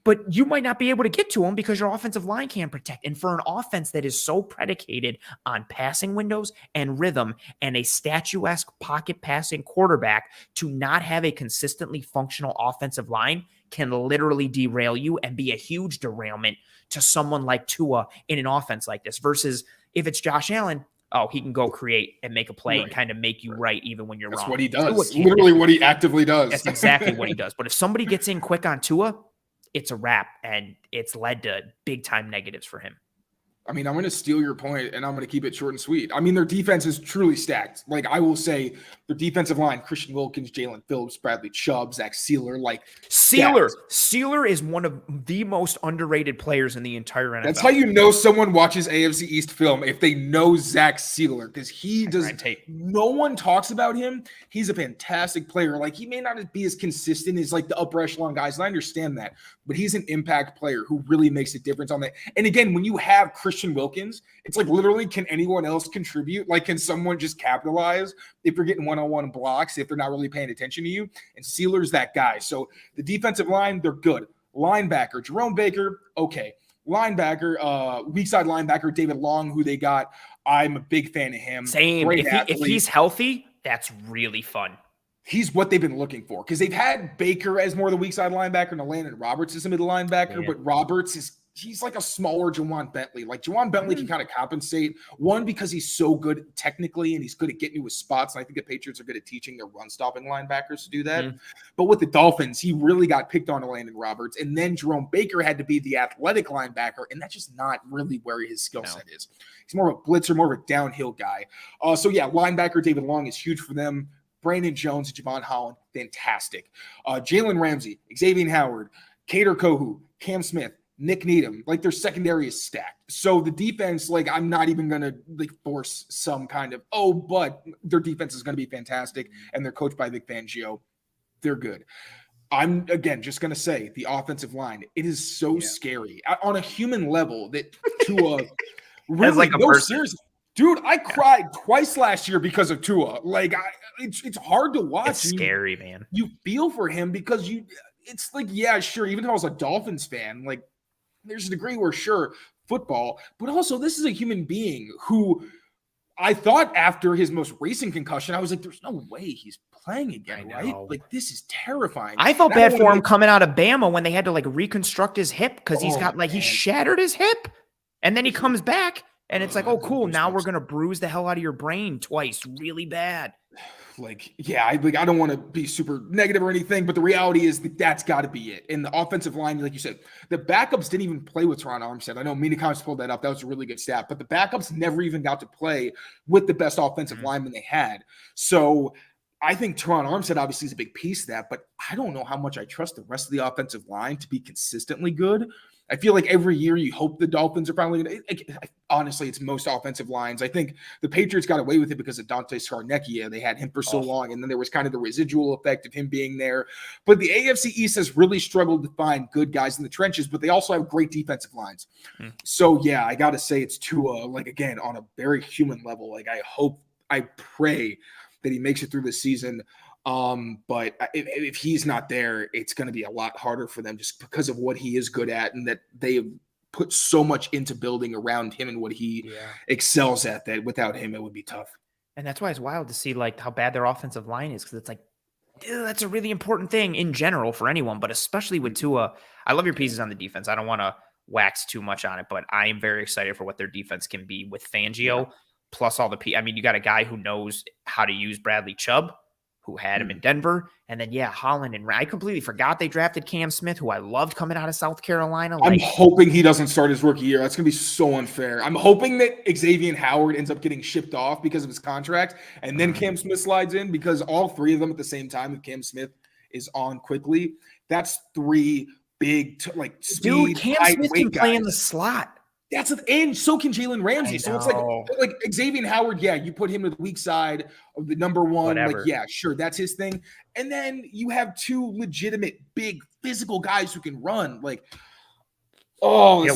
but you might not be able to get to them because your offensive line can't protect. And for an offense that is so predicated on passing windows and rhythm and a statuesque pocket passing quarterback, to not have a consistently functional offensive line can literally derail you and be a huge derailment to someone like Tua in an offense like this. Versus if it's Josh Allen, oh, he can go create and make a play and kind of make you right even when you're wrong. That's what he does. Literally what he actively does. That's exactly what he does. But if somebody gets in quick on Tua, it's a wrap, and it's led to big-time negatives for him. I mean, I'm going to steal your point, and I'm going to keep it short and sweet. I mean, their defense is truly stacked. Like, I will say, their defensive line, Christian Wilkins, Jalen Phillips, Bradley Chubb, Zach Sealer, Sealer is one of the most underrated players in the entire NFL. That's how you know someone watches AFC East film, if they know Zach Sealer, because he does. No one talks about him. He's a fantastic player. Like, he may not be as consistent as like the upper echelon guys, and I understand that, but he's an impact player who really makes a difference on that. And again, when you have Christian Wilkins, it's like literally, can anyone else contribute? Like, can someone just capitalize if you're getting one-on-one blocks, if they're not really paying attention to you? And Sealer's that guy. So the defensive line, they're good. Linebacker, Jerome Baker, okay. Linebacker, weak side linebacker, David Long, who they got. I'm a big fan of him. Same. If he's healthy, that's really fun. He's what they've been looking for, because they've had Baker as more of the weak side linebacker and Landon Roberts as a middle linebacker, but Roberts he's like a smaller Juwan Bentley. Like, Juwan Bentley can kind of compensate, one, because he's so good technically and he's good at getting to his spots. And I think the Patriots are good at teaching their run stopping linebackers to do that. But with the Dolphins, he really got picked on to Landon Roberts. And then Jerome Baker had to be the athletic linebacker. And that's just not really where his skill set is. He's more of a blitzer, more of a downhill guy. So yeah, linebacker David Long is huge for them. Brandon Jones, Javon Holland, fantastic. Jalen Ramsey, Xavier Howard, Kader Kohu, Cam Smith, Nick Needham, like, their secondary is stacked. So the defense, like, I'm not even going to like force some kind of, but their defense is going to be fantastic, and they're coached by Vic Fangio. They're good. I'm, again, just going to say the offensive line, it is so scary on a human level that Tua really, seriously. Dude, I cried twice last year because of Tua. Like, it's hard to watch. It's scary, man. You feel for him because it's like, yeah, sure. Even if I was a Dolphins fan, like, there's a degree where, sure, football, but also this is a human being who I thought after his most recent concussion, I was like, there's no way he's playing again, right? Like, this is terrifying. I felt bad for him coming out of Bama when they had to like reconstruct his hip because he's got he shattered his hip, and then he comes back. And it's like, oh, cool. Now we're going to bruise the hell out of your brain twice really bad. Like, yeah, I don't want to be super negative or anything, but the reality is that's got to be it. And the offensive line, like you said, the backups didn't even play with Teron Armstead. I know Mina Kimes pulled that up. That was a really good stat. But the backups never even got to play with the best offensive lineman they had. So I think Teron Armstead obviously is a big piece of that, but I don't know how much I trust the rest of the offensive line to be consistently good. I feel like every year you hope the Dolphins are finally going to – honestly, it's most offensive lines. I think the Patriots got away with it because of Dante Scarnecchia. They had him for so long, and then there was kind of the residual effect of him being there. But the AFC East has really struggled to find good guys in the trenches, but they also have great defensive lines. So, yeah, I got to say it's Tua, like, again, on a very human level. Like, I pray that he makes it through this season. But if he's not there, it's going to be a lot harder for them just because of what he is good at, and that they have put so much into building around him and what he excels at, that without him, it would be tough. And that's why it's wild to see like how bad their offensive line is, because it's like, that's a really important thing in general for anyone, but especially with Tua. I love your pieces on the defense. I don't want to wax too much on it, but I am very excited for what their defense can be with Fangio, plus all the I mean, you got a guy who knows how to use Bradley Chubb, who had him in Denver. And then, Holland. And I completely forgot they drafted Cam Smith, who I loved coming out of South Carolina. I'm hoping he doesn't start his rookie year. That's going to be so unfair. I'm hoping that Xavier Howard ends up getting shipped off because of his contract, and then Cam Smith slides in, because all three of them at the same time, if Cam Smith is on quickly, that's three big, speed, Cam Smith can play in the slot. And so can Jalen Ramsey. So it's like Xavier Howard, you put him to the weak side of the number one. Whatever. Sure, that's his thing. And then you have two legitimate, big, physical guys who can run. What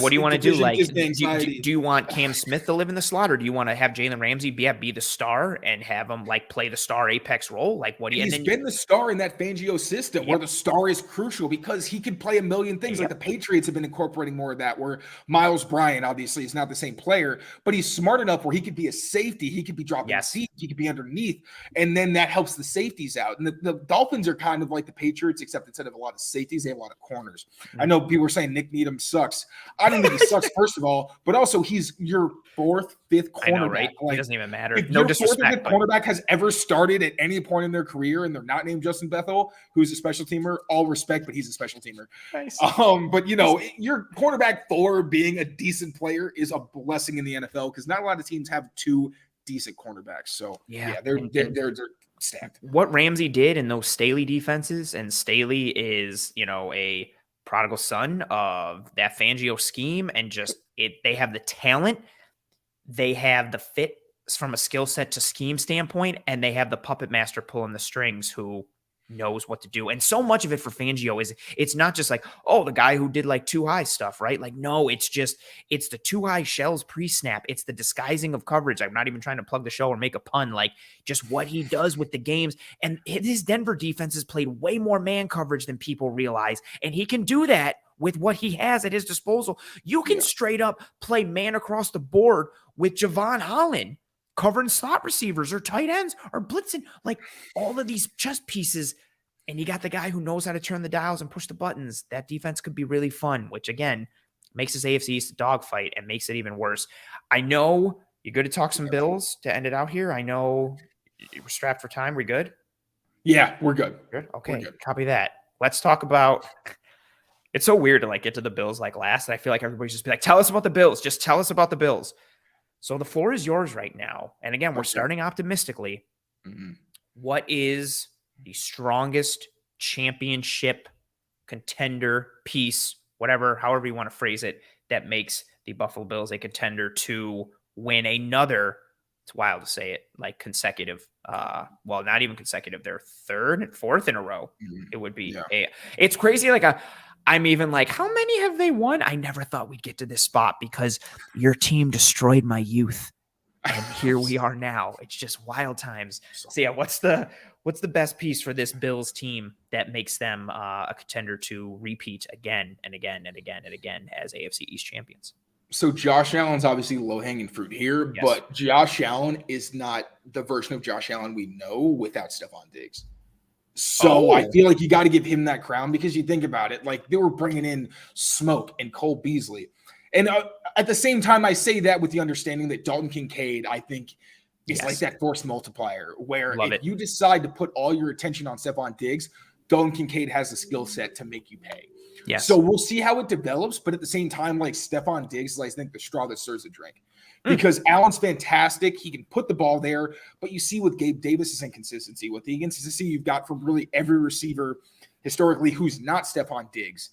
do you want to do? Do you want Cam Smith to live in the slot, or do you want to have Jalen Ramsey be the star and have him play the star apex role? He's been the star in that Fangio system where the star is crucial because he can play a million things. Like the Patriots have been incorporating more of that, where Miles Bryant obviously is not the same player, but he's smart enough where he could be a safety. He could be dropping seats. He could be underneath. And then that helps the safeties out. And the Dolphins are kind of like the Patriots, except instead of a lot of safeties, they have a lot of corners. I know people are saying Nick Needham sucks. I don't think he sucks, first of all, but also he's your fourth, fifth cornerback. I know, right? It doesn't even matter. If no your disrespect. Cornerback has ever started at any point in their career, and they're not named Justin Bethel, who's a special teamer, all respect, but he's a special teamer. Nice. But your cornerback 4 being a decent player is a blessing in the NFL, because not a lot of teams have two decent cornerbacks. So they're stacked. What Ramsey did in those Staley defenses, and Staley is a prodigal son of that Fangio scheme, and they have the talent, they have the fit from a skill set to scheme standpoint, and they have the puppet master pulling the strings who knows what to do. And so much of it for Fangio is, it's not just the guy who did too high stuff, right? No, it's the too high shells pre-snap. It's the disguising of coverage. I'm not even trying to plug the show or make a pun, just what he does with the games. And his Denver defense has played way more man coverage than people realize. And he can do that with what he has at his disposal. You can straight up play man across the board with Javon Holland, covering slot receivers or tight ends or blitzing, all of these chess pieces. And you got the guy who knows how to turn the dials and push the buttons. That defense could be really fun, which again makes this AFC East a dogfight and makes it even worse. I know you're good to talk some Bills to end it out here. I know we're strapped for time. We good? Yeah, we're good. Good. Okay. We're good. Copy that. Let's talk about, it's so weird to get to the Bills last. And I feel like everybody's just be tell us about the Bills. Just tell us about the Bills. So the floor is yours right now. And again, we're starting optimistically. What is the strongest championship contender piece, however you want to phrase it, that makes the Buffalo Bills a contender to win another, it's wild to say it, consecutive, not even consecutive, they're third and fourth in a row. It would be it's crazy. I'm even how many have they won? I never thought we'd get to this spot because your team destroyed my youth. And here we are now. It's just wild times. So what's the best piece for this Bills team that makes them a contender to repeat again and again and again and again as AFC East champions? So Josh Allen's obviously low-hanging fruit here, but Josh Allen is not the version of Josh Allen we know without Stephon Diggs. So I feel like you got to give him that crown, because you think about it, they were bringing in Smoke and Cole Beasley. And at the same time, I say that with the understanding that Dalton Kincaid, I think, is that force multiplier, where you decide to put all your attention on Stephon Diggs, Dalton Kincaid has the skill set to make you pay. Yes. So we'll see how it develops. But at the same time, Stephon Diggs is, I think, the straw that stirs the drink. Because Allen's fantastic. He can put the ball there. But you see with Gabe Davis's inconsistency, with the inconsistency you've got from really every receiver historically who's not Stephon Diggs.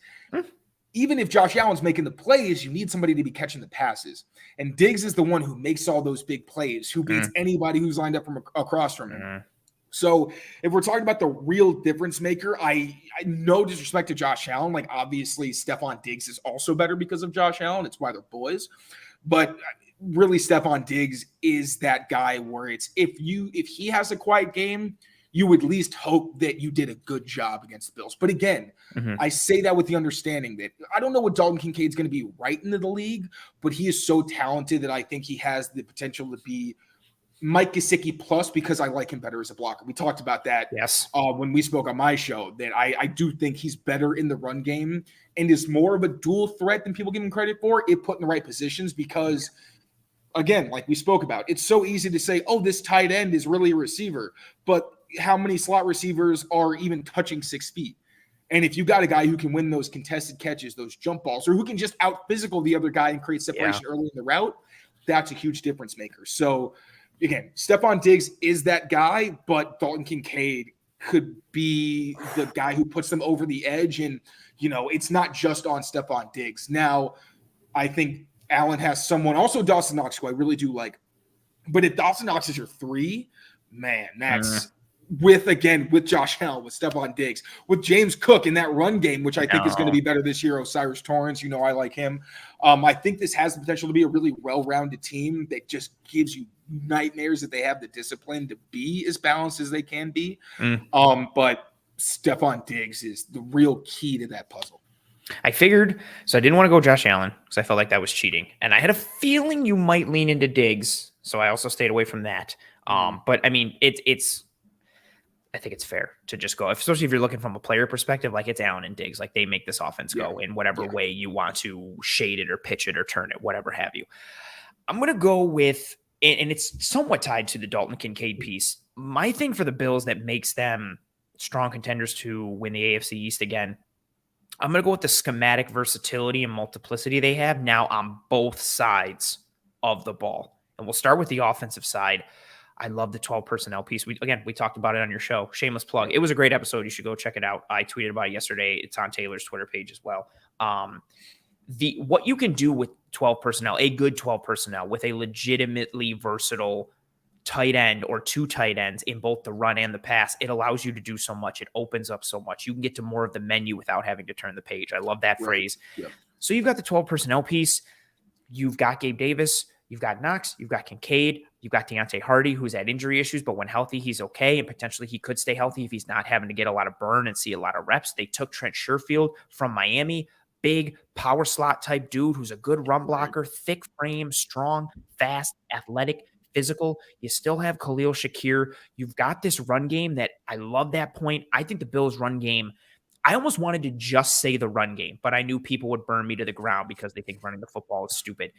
even if Josh Allen's making the plays, you need somebody to be catching the passes. And Diggs is the one who makes all those big plays, who beats anybody who's lined up from across from him. So if we're talking about the real difference maker, I no disrespect to Josh Allen. Like, obviously, Stephon Diggs is also better because of Josh Allen. It's why they're boys. But really, Stephon Diggs is that guy where it's if he has a quiet game, you would at least hope that you did a good job against the Bills. But again, I say that with the understanding that I don't know what Dalton Kincaid's going to be right into the league, but he is so talented that I think he has the potential to be Mike Gesicki plus, because I like him better as a blocker. We talked about that when we spoke on my show, that I do think he's better in the run game and is more of a dual threat than people give him credit for if put in the right positions, because again, like we spoke about, it's so easy to say, oh, this tight end is really a receiver, but how many slot receivers are even touching 6 feet? And if you got a guy who can win those contested catches, those jump balls, or who can just out physical the other guy and create separation early in the route, that's a huge difference maker. So again, Stephon Diggs is that guy, but Dalton Kincaid could be the guy who puts them over the edge. And, it's not just on Stephon Diggs. Now, I think Allen has someone, also Dawson Knox, who I really do like. But if Dawson Knox is your 3, man, that's with Josh Allen, with Stephon Diggs, with James Cook in that run game, which I think is going to be better this year. O'Cyrus Torrence, I like him. I think this has the potential to be a really well-rounded team that just gives you nightmares that they have the discipline to be as balanced as they can be. But Stephon Diggs is the real key to that puzzle. I figured, so I didn't want to go Josh Allen because I felt like that was cheating. And I had a feeling you might lean into Diggs, so I also stayed away from that. But I mean, I think it's fair to just go, especially if you're looking from a player perspective, like it's Allen and Diggs, like they make this offense go in whatever way you want to shade it or pitch it or turn it, whatever have you. I'm going to go with, and it's somewhat tied to the Dalton Kincaid piece. My thing for the Bills that makes them strong contenders to win the AFC East again, I'm going to go with the schematic versatility and multiplicity they have now on both sides of the ball. And we'll start with the offensive side. I love the 12 personnel piece. We talked about it on your show. Shameless plug. It was a great episode. You should go check it out. I tweeted about it yesterday. It's on Taylor's Twitter page as well. What you can do with 12 personnel, a good 12 personnel with a legitimately versatile tight end or 2 tight ends in both the run and the pass, it allows you to do so much. It opens up so much. You can get to more of the menu without having to turn the page. I love that phrase. Yep. So you've got the 12 personnel piece. You've got Gabe Davis. You've got Knox. You've got Kincaid. You've got Deontay Hardy, who's had injury issues, but when healthy, he's okay. And potentially he could stay healthy if he's not having to get a lot of burn and see a lot of reps. They took Trent Sherfield from Miami, big power slot type dude who's a good run blocker, thick frame, strong, fast, athletic, physical. You still have Khalil Shakir. You've got this run game that I love that point. I think the Bills' run game, I almost wanted to just say the run game, but I knew people would burn me to the ground because they think running the football is stupid.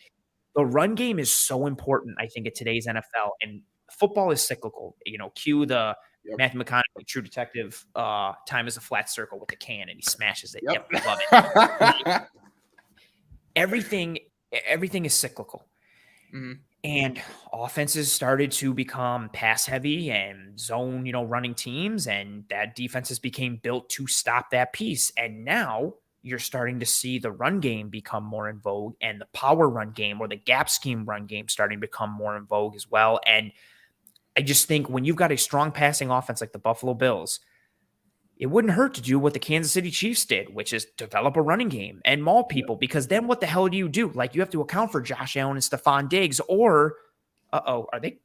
The run game is so important, I think, in today's NFL, and football is cyclical. Cue the Matthew McConaughey, True Detective, time is a flat circle with a can, and he smashes it. Yep, love it. Everything is cyclical. And offenses started to become pass heavy and zone, running teams, and that defenses became built to stop that piece. And now you're starting to see the run game become more in vogue, and the power run game or the gap scheme run game starting to become more in vogue as well. And I just think when you've got a strong passing offense like the Buffalo Bills, it wouldn't hurt to do what the Kansas City Chiefs did, which is develop a running game and maul people, because then what the hell do you do? Like, you have to account for Josh Allen and Stephon Diggs, or, are they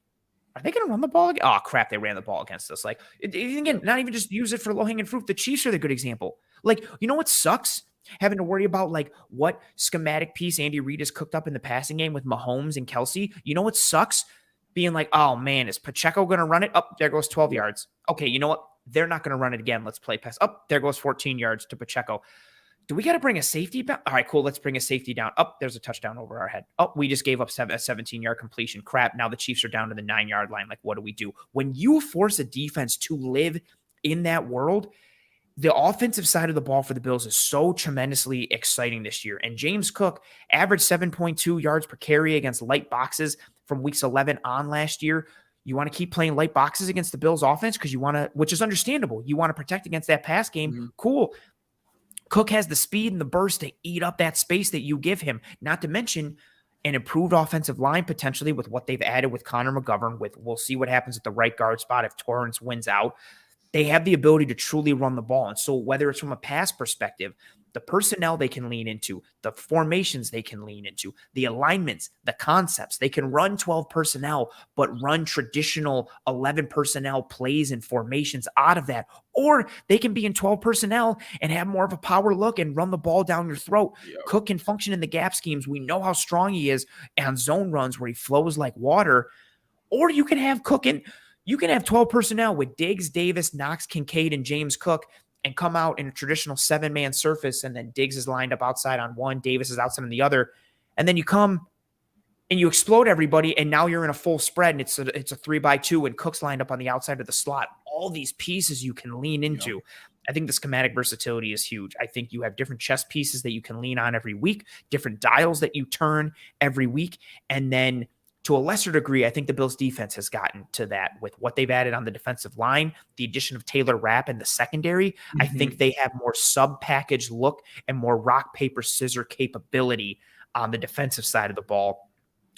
going to run the ball again? Oh, crap, they ran the ball against us. Like, again, not even just use it for low-hanging fruit. The Chiefs are the good example. Like, you know what sucks? Having to worry about, like, what schematic piece Andy Reid has cooked up in the passing game with Mahomes and Kelsey. You know what sucks? Being like, oh, man, is Pacheco going to run it? Oh, there goes 12 yards. Okay, you know what? They're not going to run it again. Let's play pass. Oh, there goes 14 yards to Pacheco. Do we got to bring a safety down? All right, cool. Let's bring a safety down. Oh, there's a touchdown over our head. Oh, we just gave up a 17-yard completion. Crap. Now the Chiefs are down to the 9-yard line. Like, what do we do? When you force a defense to live in that world, the offensive side of the ball for the Bills is so tremendously exciting this year. And James Cook averaged 7.2 yards per carry against light boxes from weeks 11 on last year. You want to keep playing light boxes against the Bills offense because you want to, which is understandable. You want to protect against that pass game. Cool. Cook has the speed and the burst to eat up that space that you give him, not to mention an improved offensive line potentially with what they've added with Connor McGovern. We'll see what happens at the right guard spot if Torrance wins out. They have the ability to truly run the ball. And so whether it's from a pass perspective, the personnel they can lean into, the formations they can lean into, the alignments, the concepts, they can run 12 personnel, but run traditional 11 personnel plays and formations out of that. Or they can be in 12 personnel and have more of a power look and run the ball down your throat. Yep. Cook can function in the gap schemes. We know how strong he is on zone runs where he flows like water. Or you can have Cook in. You can have 12 personnel with Diggs, Davis, Knox, Kincaid, and James Cook and come out in a traditional 7-man surface, and then Diggs is lined up outside on one, Davis is outside on the other, and then you come and you explode everybody, and now you're in a full spread, and it's a 3-by-2, and Cook's lined up on the outside of the slot. All these pieces you can lean into. Yep. I think the schematic versatility is huge. I think you have different chess pieces that you can lean on every week, different dials that you turn every week, and then to a lesser degree, I think the Bills defense has gotten to that with what they've added on the defensive line, the addition of Taylor Rapp in the secondary. Mm-hmm. I think they have more sub-package look and more rock, paper, scissor capability on the defensive side of the ball,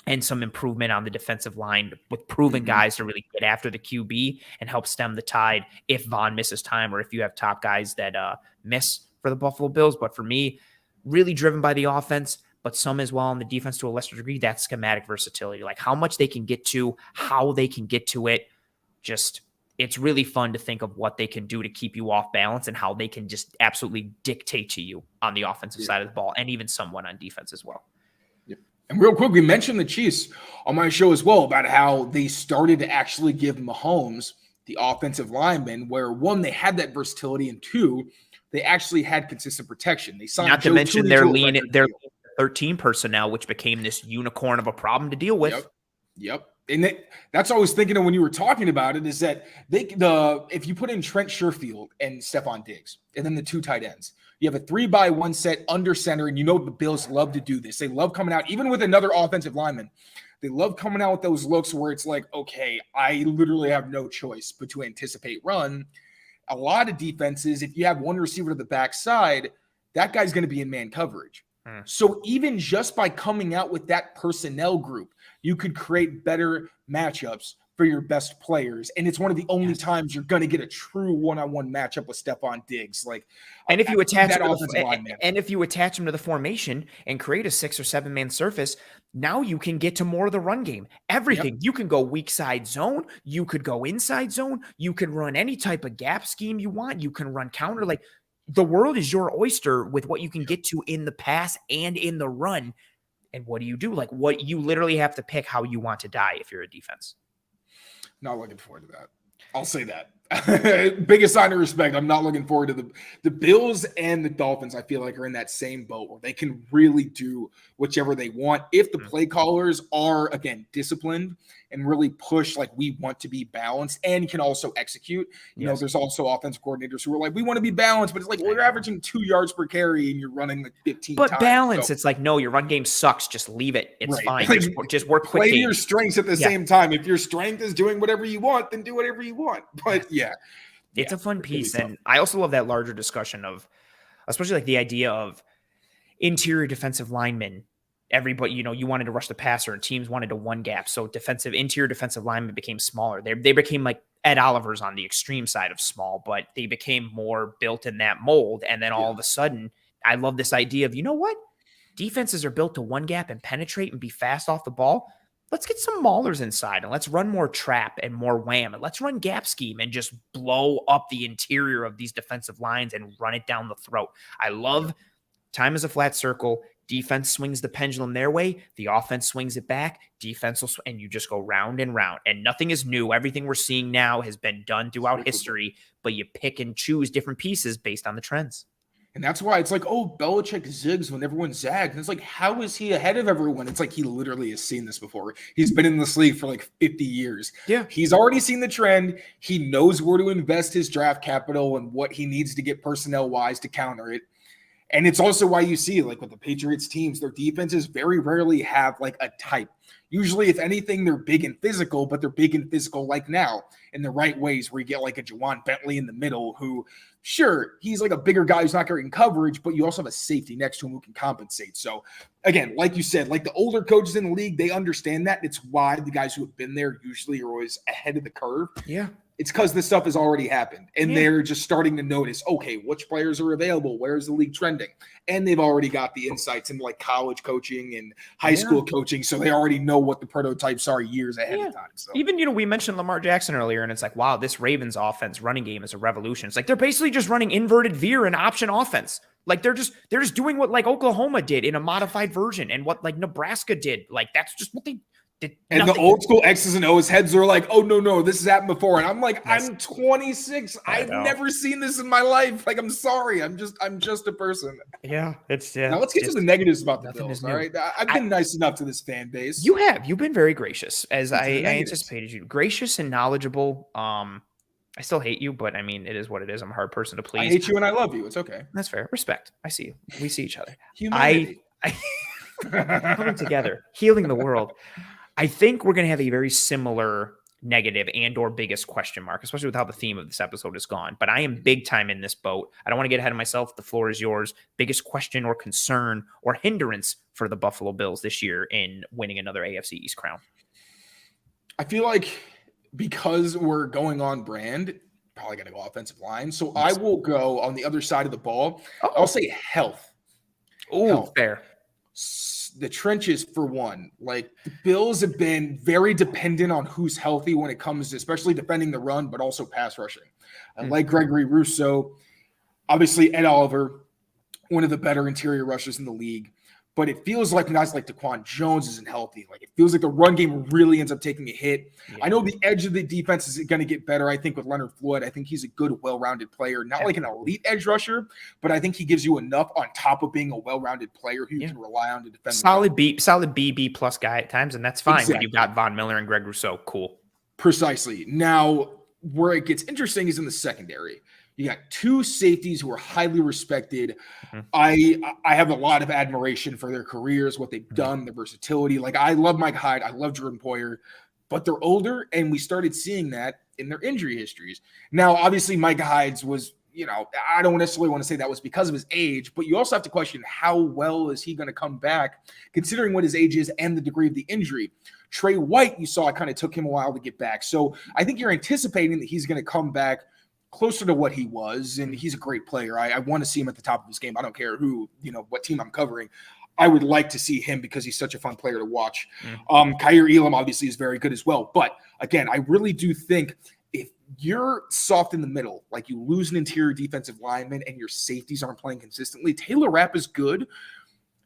and some improvement on the defensive line with proven guys to really get after the QB and help stem the tide if Vaughn misses time or if you have top guys that miss for the Buffalo Bills. But for me, really driven by the offense, but some as well on the defense to a lesser degree, that's schematic versatility, like how much they can get to, how they can get to it. Just, it's really fun to think of what they can do to keep you off balance and how they can just absolutely dictate to you on the offensive side of the ball and even somewhat on defense as well. Yeah. And real quick, we mentioned the Chiefs on my show as well about how they started to actually give Mahomes the offensive lineman, where one, they had that versatility, and two, they actually had consistent protection. They signed not to mention their 13 personnel, which became this unicorn of a problem to deal with. Yep. And that's what I was thinking of when you were talking about it, is that if you put in Trent Sherfield and Stephon Diggs, and then the 2 tight ends, you have a 3-by-1 set under center, and you know the Bills love to do this. They love coming out, even with another offensive lineman, they love coming out with those looks where it's like, okay, I literally have no choice but to anticipate run. A lot of defenses, if you have one receiver to the backside, that guy's going to be in man coverage. So even just by coming out with that personnel group, you could create better matchups for your best players. And it's one of the only times you're going to get a true one-on-one matchup with Stephon Diggs. And if you attach him to the formation and create a 6 or 7-man surface, now you can get to more of the run game. Everything. Yep. You can go weak side zone. You could go inside zone. You can run any type of gap scheme you want. You can run counter. The world is your oyster with what you can get to in the pass and in the run. And what do you do? What you literally have to pick how you want to die if you're a defense. Not looking forward to that. I'll say that. Biggest sign of respect. I'm not looking forward to the Bills and the Dolphins. I feel like are in that same boat where they can really do whichever they want if the play callers are, again, disciplined and really push we want to be balanced and can also execute. You know, there's also offensive coordinators who are we want to be balanced, but it's we're averaging 2 yards per carry and you're running 15 but times. But balance, so, it's no, your run game sucks. Just leave it. It's fine. Just work quick. Play your strengths at the same time. If your strength is doing whatever you want, then do whatever you want. But it's a fun piece. And I also love that larger discussion of, especially the idea of interior defensive linemen. Everybody, you wanted to rush the passer and teams wanted to one gap. So interior defensive linemen became smaller. They became like Ed Oliver's on the extreme side of small, but they became more built in that mold. And then all of a sudden, I love this idea of, you know what? Defenses are built to one gap and penetrate and be fast off the ball. Let's get some maulers inside and let's run more trap and more wham. And let's run gap scheme and just blow up the interior of these defensive lines and run it down the throat. I love time as a flat circle. Defense swings the pendulum their way. The offense swings it back. Defense will and you just go round and round. And nothing is new. Everything we're seeing now has been done throughout history, but you pick and choose different pieces based on the trends. And that's why it's Belichick zigs when everyone zags. And it's how is he ahead of everyone? It's he literally has seen this before. He's been in this league for 50 years. Yeah. He's already seen the trend. He knows where to invest his draft capital and what he needs to get personnel-wise to counter it. And it's also why you see, with the Patriots teams, their defenses very rarely have, a type. Usually, if anything, they're big and physical, but they're big and physical like now in the right ways where you get like a Juwan Bentley in the middle who, sure, he's like a bigger guy who's not getting coverage, but you also have a safety next to him who can compensate. So again, like you said, like the older coaches in the league, they understand that. It's why the guys who have been there usually are always ahead of the curve. Yeah. It's because this stuff has already happened and they're just starting to notice, okay, which players are available? Where's the league trending? And they've already got the insights into like college coaching and high school coaching. So they already know what the prototypes are years ahead of time. So even, we mentioned Lamar Jackson earlier and it's like, wow, this Ravens offense running game is a revolution. It's like, they're basically just running inverted veer and option offense. Like they're just doing what like Oklahoma did in a modified version and what like Nebraska did. Like that's just what they did. And the old school X's and O's heads are like, oh, no, this has happened before. And I'm like, I'm 26. I've never seen this in my life. Like, I'm sorry. I'm just a person. Yeah. Now let's get to the negatives about the Bills. All right. I've been nice enough to this fan base. You've been very gracious as I anticipated you. Gracious and knowledgeable. I still hate you, but I mean, it is what it is. I'm a hard person to please. I hate you and I love you. It's okay. That's fair. Respect. I see you. We see each other. Humanity. Coming together, healing the world. I think we're going to have a very similar negative and or biggest question mark, especially with how the theme of this episode is gone. But I am big time in this boat. I don't want to get ahead of myself. The floor is yours. Biggest question or concern or hindrance for the Buffalo Bills this year in winning another AFC East crown? I feel like because we're going on brand, probably going to go offensive line. So I will go on the other side of the ball. I'll say health. Oh, fair. The trenches for one. Like the Bills have been very dependent on who's healthy when it comes to especially defending the run, but also pass rushing. Like Gregory Rousseau, obviously Ed Oliver, one of the better interior rushers in the league. But it feels like guys like Daquan Jones isn't healthy. Like it feels like the run game really ends up taking a hit. Yeah. I know the edge of the defense is going to get better. I think with Leonard Floyd, I think he's a good, well-rounded player. Not like an elite edge rusher, but I think he gives you enough on top of being a well-rounded player who you can rely on to defend. Solid B plus guy at times, and that's fine when you've got Von Miller and Greg Rousseau. Cool. Precisely. Now, where it gets interesting is in the secondary. You got two safeties who are highly respected. I have a lot of admiration for their careers, what they've done, their versatility. Like I love Mike Hyde. I love Jordan Poyer, but they're older. And we started seeing that in their injury histories. Now, obviously Mike Hyde's was, I don't necessarily want to say that was because of his age, but you also have to question how well is he going to come back considering what his age is and the degree of the injury. Trey White, you saw it kind of took him a while to get back. So I think you're anticipating that he's going to come back closer to what he was, and he's a great player. I want to see him at the top of his game. I don't care who, what team I'm covering. I would like to see him because he's such a fun player to watch. Khair Elam obviously is very good as well. But again, I really do think if you're soft in the middle, like you lose an interior defensive lineman and your safeties aren't playing consistently, Taylor Rapp is good,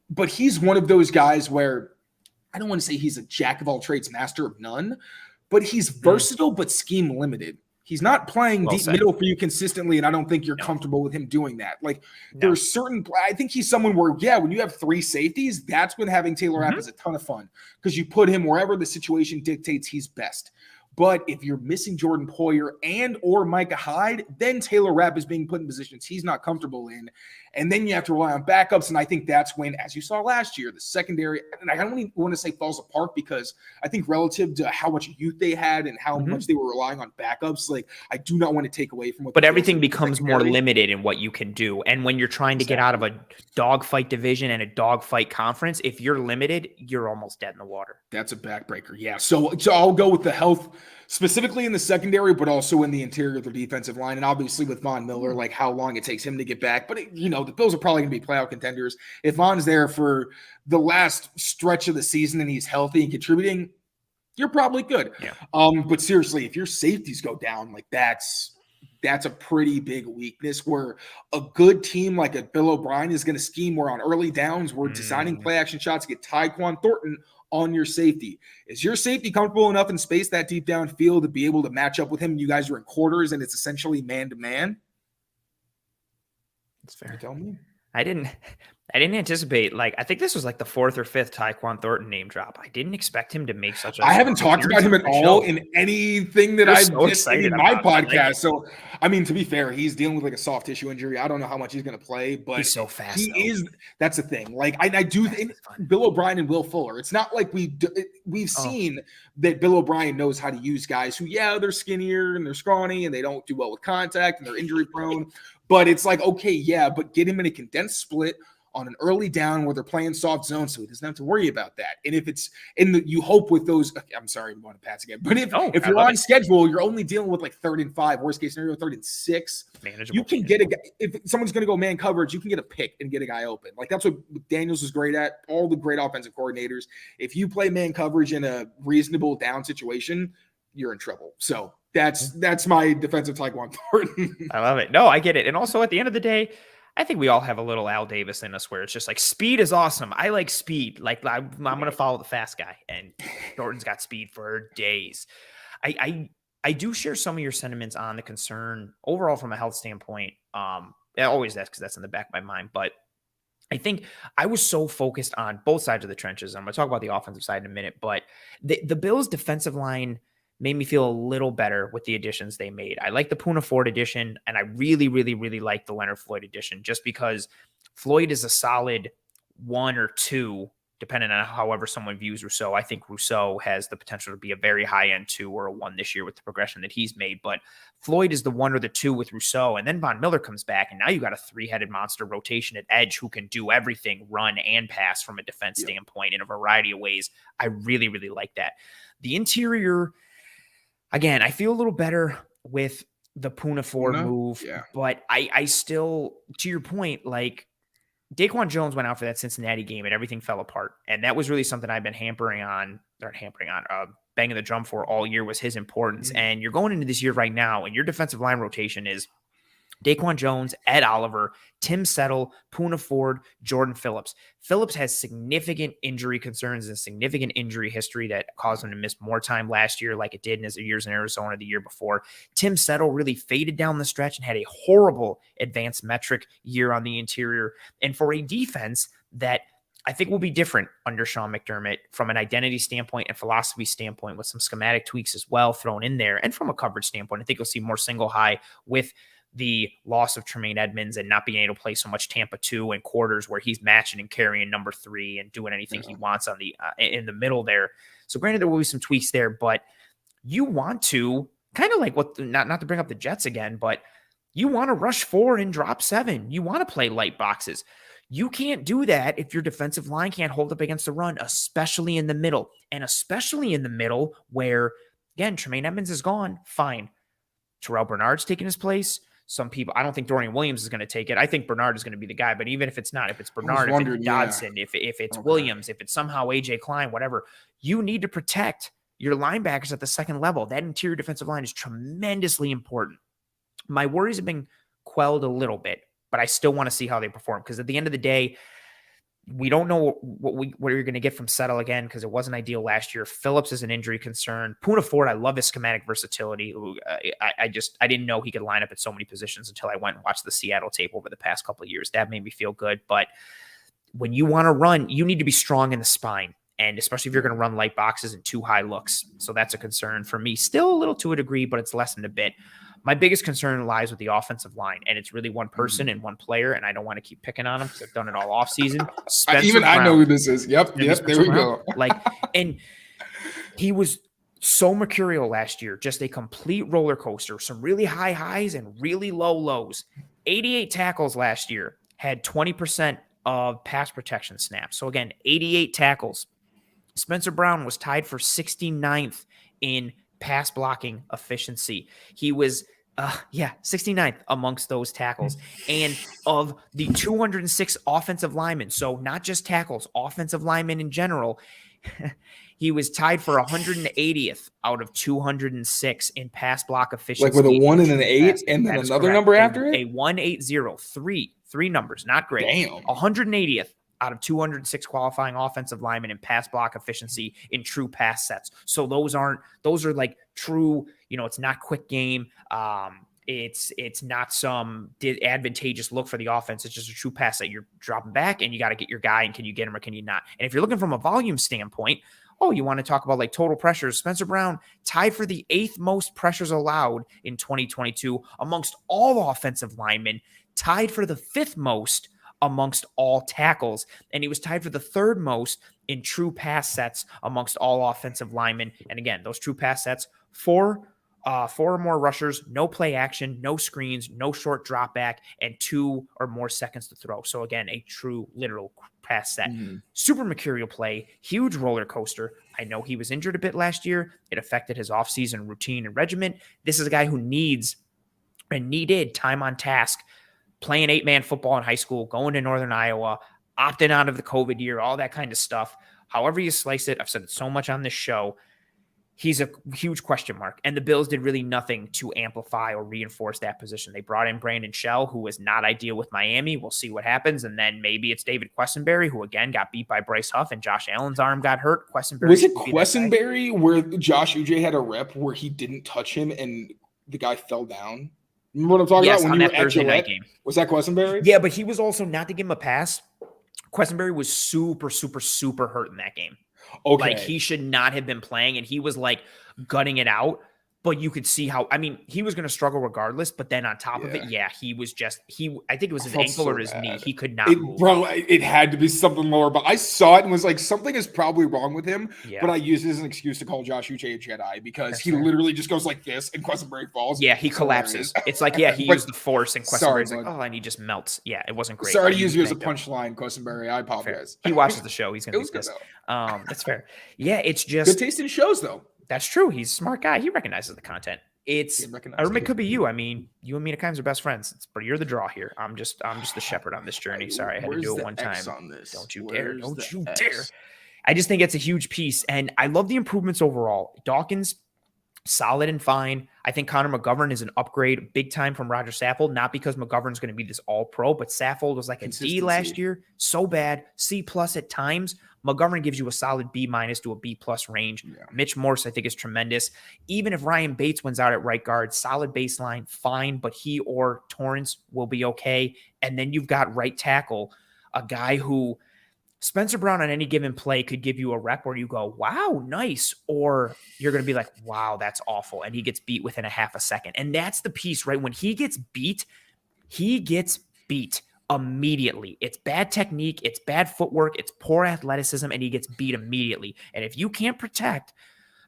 but he's one of those guys where I don't want to say he's a jack of all trades, master of none, but he's versatile but scheme limited. He's not playing deep middle for you consistently, and I don't think you're comfortable with him doing that. Like, there's certain – I think he's someone where, when you have three safeties, that's when having Taylor Rapp is a ton of fun because you put him wherever the situation dictates he's best. But if you're missing Jordan Poyer and or Micah Hyde, then Taylor Rapp is being put in positions he's not comfortable in. And then you have to rely on backups. And I think that's when, as you saw last year, the secondary, and I don't even want to say falls apart because I think relative to how much youth they had and how much they were relying on backups, like I do not want to take away from what. But everything becomes more limited in what you can do. And when you're trying to get out of a dogfight division and a dogfight conference, if you're limited, you're almost dead in the water. That's a backbreaker. Yeah. So I'll go with the health specifically in the secondary, but also in the interior of the defensive line. And obviously with Von Miller, like how long it takes him to get back. But, the Bills are probably going to be playoff contenders. If Von's there for the last stretch of the season and he's healthy and contributing, you're probably good. Yeah. But seriously, if your safeties go down, like that's a pretty big weakness where a good team like a Bill O'Brien is going to scheme where on early downs we're designing play action shots, get Tyquan Thornton on your safety. Is your safety comfortable enough in space that deep downfield to be able to match up with him? You guys are in quarters and it's essentially man-to-man. That's fair. You tell me. I didn't anticipate, I think this was like the fourth or fifth Tyquan Thornton name drop. I didn't expect him to make such a I haven't strong talked about appearance him on at the all show. in anything that You're I've so just excited in my about it. I like podcast. it. So, I mean, to be fair, he's dealing with like a soft tissue injury. I don't know how much he's going to play, but He's so fast, he though. is. That's the thing. Like I do think Bill O'Brien and Will Fuller. It's not like we've seen that Bill O'Brien knows how to use guys who, they're skinnier and they're scrawny and they don't do well with contact and they're injury prone. But it's like, okay, but get him in a condensed split on an early down where they're playing soft zone, so he doesn't have to worry about that. And if it's you hope with those, I'm sorry, you want to pass again, but if you're on schedule, you're only dealing with like 3rd and 5, worst case scenario, 3rd and 6. Manageable. You can get a guy, if someone's going to go man coverage, you can get a pick and get a guy open. Like that's what Daniels is great at. All the great offensive coordinators. If you play man coverage in a reasonable down situation, you're in trouble. So that's my defensive Tyquan Thornton. I love it. No, I get it. And also at the end of the day, I think we all have a little Al Davis in us where it's just like speed is awesome. I like speed. Like I'm going to follow the fast guy, and Thornton's got speed for days. I do share some of your sentiments on the concern overall from a health standpoint. Always that's because that's in the back of my mind, but I think I was so focused on both sides of the trenches. I'm going to talk about the offensive side in a minute, but the Bills' defensive line made me feel a little better with the additions they made. I like the Poona Ford addition, and I really, really, really like the Leonard Floyd addition just because Floyd is a solid 1 or 2, depending on however someone views Rousseau. I think Rousseau has the potential to be a very high-end 2 or a 1 this year with the progression that he's made, but Floyd is the 1 or the 2 with Rousseau, and then Von Miller comes back, and now you got a 3-headed monster rotation at edge who can do everything, run and pass from a defense standpoint in a variety of ways. I really, really like that. The interior, again, I feel a little better with the Poona Ford move, but I still, to your point, like Daquan Jones went out for that Cincinnati game and everything fell apart. And that was really something I've been banging the drum for all year was his importance. And you're going into this year right now, and your defensive line rotation is Daquan Jones, Ed Oliver, Tim Settle, Poona Ford, Jordan Phillips. Phillips has significant injury concerns and significant injury history that caused him to miss more time last year like it did in his years in Arizona the year before. Tim Settle really faded down the stretch and had a horrible advanced metric year on the interior. And for a defense that I think will be different under Sean McDermott from an identity standpoint and philosophy standpoint with some schematic tweaks as well thrown in there. And from a coverage standpoint, I think you'll see more single high with the loss of Tremaine Edmonds and not being able to play so much Tampa 2 and quarters where he's matching and carrying number 3 and doing anything he wants on the in the middle there. So granted, there will be some tweaks there, but you want to kind of like what, not to bring up the Jets again, but you want to rush 4 and drop 7. You want to play light boxes. You can't do that if your defensive line can't hold up against the run, especially in the middle. And especially in the middle where, again, Tremaine Edmonds is gone. Fine. Terrell Bernard's taking his place. Some people, I don't think Dorian Williams is going to take it. I think Bernard is going to be the guy, but even if it's not, if it's Bernard, if it's Dodson, if it's Williams, if it's somehow AJ Klein, whatever, you need to protect your linebackers at the second level. That interior defensive line is tremendously important. My worries have been quelled a little bit, but I still want to see how they perform because at the end of the day, we don't know what you're going to get from Settle again because it wasn't ideal last year. Phillips is an injury concern. Poona Ford, I love his schematic versatility. I didn't know he could line up at so many positions until I went and watched the Seattle tape over the past couple of years. That made me feel good. But when you want to run, you need to be strong in the spine. And especially if you're going to run light boxes and 2 high looks. So that's a concern for me. Still a little to a degree, but it's lessened a bit. My biggest concern lies with the offensive line, and it's really one person and one player, and I don't want to keep picking on him because I've done it all offseason. I know who this is. Yep, there we go. And he was so mercurial last year, just a complete roller coaster, some really high highs and really low lows. 88 tackles last year, had 20% of pass protection snaps. So again, 88 tackles. Spencer Brown was tied for 69th in pass blocking efficiency. He was 69th amongst those tackles. And of the 206 offensive linemen, so not just tackles, offensive linemen in general, he was tied for 180th out of 206 in pass block efficiency. Like with a 1 and an 8 and then another number after it? A 180, three numbers, not great. Damn. 180th out of 206 qualifying offensive linemen in pass block efficiency in true pass sets. So those are like true, it's not quick game. It's not some advantageous look for the offense. It's just a true pass that you're dropping back, and you got to get your guy, and can you get him or can you not? And if you're looking from a volume standpoint, you want to talk about like total pressures. Spencer Brown tied for the 8th most pressures allowed in 2022 amongst all offensive linemen, tied for the 5th most amongst all tackles, and he was tied for the 3rd most in true pass sets amongst all offensive linemen. And again, those true pass sets, 4 or more rushers, no play action, no screens, no short drop back, and 2 or more seconds to throw. So again, a true literal pass set. Super mercurial play, huge roller coaster. I know he was injured a bit last year. It affected his offseason routine and regimen. This is a guy who needed time on task, playing 8-man football in high school, going to Northern Iowa, opting out of the COVID year, all that kind of stuff. However you slice it, I've said it so much on this show, he's a huge question mark. And the Bills did really nothing to amplify or reinforce that position. They brought in Brandon Shell, who was not ideal with Miami. We'll see what happens. And then maybe it's David Quessenberry, who again got beat by Bryce Huff, and Josh Allen's arm got hurt. Quessenberry was it Quessenberry where Josh Uche had a rep where he didn't touch him and the guy fell down? Remember what I'm talking about? When you were at Gillette? Was that Quessenberry? Yeah, but he was also, not to give him a pass, Quessenberry was super, super, super hurt in that game. Okay. Like, he should not have been playing, and he was like gutting it out. But you could see how, he was going to struggle regardless. But then on top of it, he was just, I think it was his ankle or his knee. He could not move. Bro, it had to be something lower. But I saw it and was like, something is probably wrong with him. Yeah. But I used it as an excuse to call Josh Uche a Jedi because he literally just goes like this and Quessenberry falls. Yeah, he collapses. It's like, he used the force and Quessenberry's like, and he just melts. Yeah, it wasn't great. Sorry to use you as a punchline, Quessenberry. I apologize. He watches the show. He's going to be pissed. That's fair. Yeah, it's just. Good taste in shows, though. That's true. He's a smart guy. He recognizes the content. Or it could be you. You and Mina Kimes are best friends. But you're the draw here. I'm just the shepherd on this journey. Sorry, I had to do it one time. Don't you dare. Don't you dare. I just think it's a huge piece. And I love the improvements overall. Dawkins, solid and fine. I think Connor McGovern is an upgrade big time from Roger Saffold. Not because McGovern's going to be this all-pro, but Saffold was like a D last year. So bad. C+ at times. McGovern gives you a solid B- to a B+ range. Yeah. Mitch Morse, I think, is tremendous. Even if Ryan Bates wins out at right guard, solid baseline, fine, but he or Torrance will be okay. And then you've got right tackle, a guy who Spencer Brown on any given play could give you a rep where you go, wow, nice. Or you're going to be like, wow, that's awful. And he gets beat within a half a second. And that's the piece, right? When he gets beat immediately. It's bad technique, it's bad footwork, it's poor athleticism, and he gets beat immediately. And if you can't protect,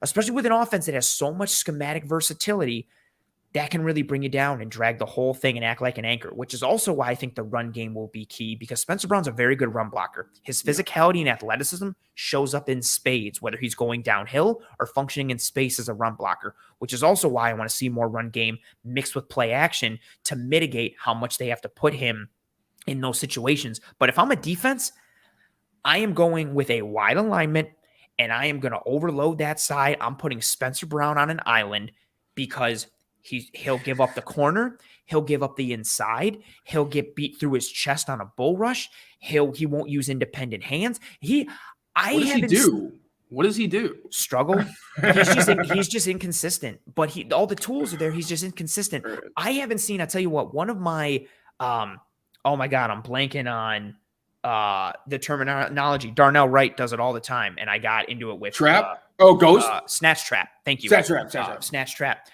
especially with an offense that has so much schematic versatility, that can really bring you down and drag the whole thing and act like an anchor, which is also why I think the run game will be key, because Spencer Brown's a very good run blocker. His physicality and athleticism shows up in spades, whether he's going downhill or functioning in space as a run blocker, which is also why I want to see more run game mixed with play action to mitigate how much they have to put him in those situations. But if I'm a defense, I am going with a wide alignment and I am going to overload that side. I'm putting Spencer Brown on an island because he'll give up the corner. He'll give up the inside. He'll get beat through his chest on a bull rush. He won't use independent hands. What does he do? Struggle. He's just inconsistent, but all the tools are there. He's just inconsistent. I haven't seen, I'll tell you what, one of my, oh my God, I'm blanking on the terminology. Darnell Wright does it all the time, and I got into it with trap. Ghost snatch trap. Thank you. Snatch trap.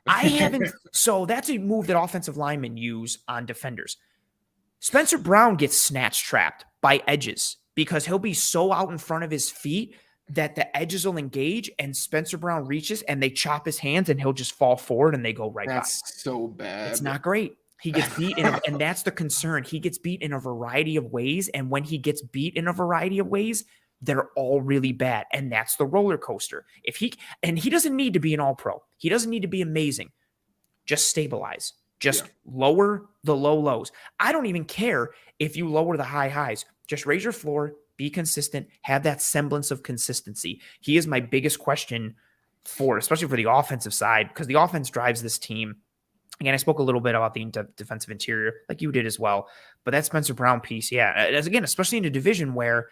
I haven't. So that's a move that offensive linemen use on defenders. Spencer Brown gets snatch trapped by edges because he'll be so out in front of his feet that the edges will engage, and Spencer Brown reaches and they chop his hands, and he'll just fall forward and they go right by. That's so bad. It's not great. He gets beat, and that's the concern. He gets beat in a variety of ways, and when he gets beat in a variety of ways, they're all really bad, and that's the roller coaster. He doesn't need to be an all-pro. He doesn't need to be amazing. Just stabilize. Just lower the low lows. I don't even care if you lower the high highs. Just raise your floor, be consistent, have that semblance of consistency. He is my biggest question especially for the offensive side, because the offense drives this team. Again, I spoke a little bit about the defensive interior, like you did as well. But that Spencer Brown piece, especially in a division where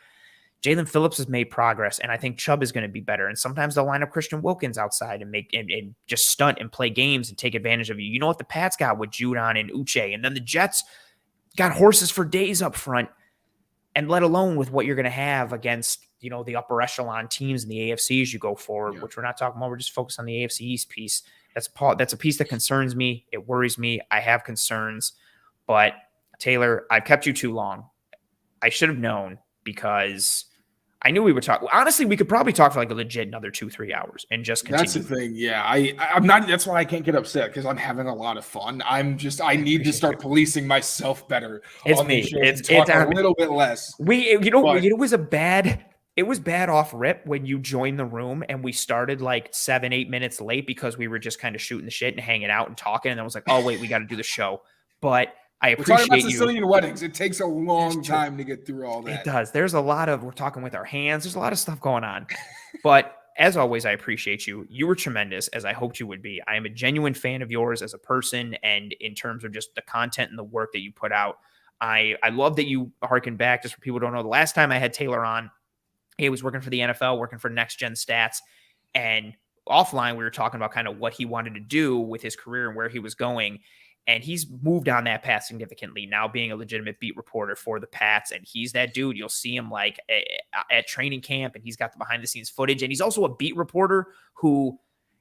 Jalen Phillips has made progress, and I think Chubb is going to be better. And sometimes they'll line up Christian Wilkins outside and just stunt and play games and take advantage of you. You know what the Pats got with Judon and Uche, and then the Jets got horses for days up front, and let alone with what you're going to have against, the upper echelon teams in the AFC as you go forward, which we're not talking about. We're just focused on the AFC East piece. That's a piece that concerns me. It worries me. I have concerns, but Taylor, I've kept you too long. I should have known, because I knew we would talk. Honestly, we could probably talk for like a legit another 2-3 hours and just continue. That's the thing. Yeah. I'm not, that's why I can't get upset, because I'm having a lot of fun. I need to start policing myself better. It's me. It's a little bit less. It was bad off rip when you joined the room and we started like 7-8 minutes late because we were just kind of shooting the shit and hanging out and talking. And I was like, oh wait, we got to do the show. But I appreciate we're talking about Sicilian weddings. It takes a long time to get through all that. It does. There's we're talking with our hands. There's a lot of stuff going on. But as always, I appreciate you. You were tremendous, as I hoped you would be. I am a genuine fan of yours as a person, and in terms of just the content and the work that you put out. I love that you harken back, just for people who don't know. The last time I had Taylor on, he was working for the NFL, working for Next Gen Stats. And offline, we were talking about kind of what he wanted to do with his career and where he was going. And he's moved on that path significantly, now being a legitimate beat reporter for the Pats. And he's that dude. You'll see him like at training camp, and he's got the behind the scenes footage. And he's also a beat reporter who,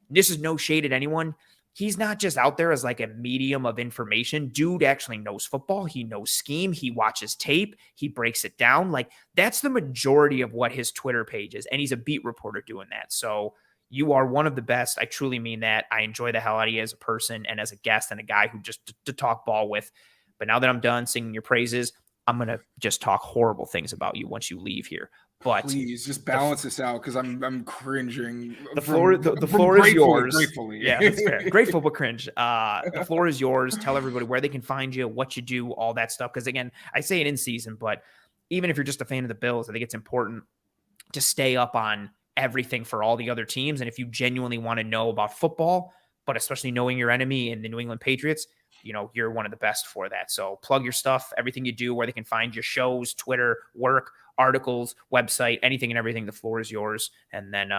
this is no shade at anyone, he's not just out there as like a medium of information. Dude actually knows football. He knows scheme. He watches tape. He breaks it down. Like, that's the majority of what his Twitter page is. And he's a beat reporter doing that. So you are one of the best. I truly mean that. I enjoy the hell out of you as a person and as a guest and a guy who just to talk ball with. But now that I'm done singing your praises, I'm going to just talk horrible things about you once you leave here. But please just balance this out, because I'm cringing. The floor is yours. Gratefully. Yeah, that's fair. Grateful but cringe. The floor is yours. Tell everybody where they can find you, what you do, all that stuff. Because again, I say it in season, but even if you're just a fan of the Bills, I think it's important to stay up on everything for all the other teams. And if you genuinely want to know about football, but especially knowing your enemy in the New England Patriots, you're one of the best for that. So plug your stuff, everything you do, where they can find your shows, Twitter, work, articles, website, anything and everything. The floor is yours. And then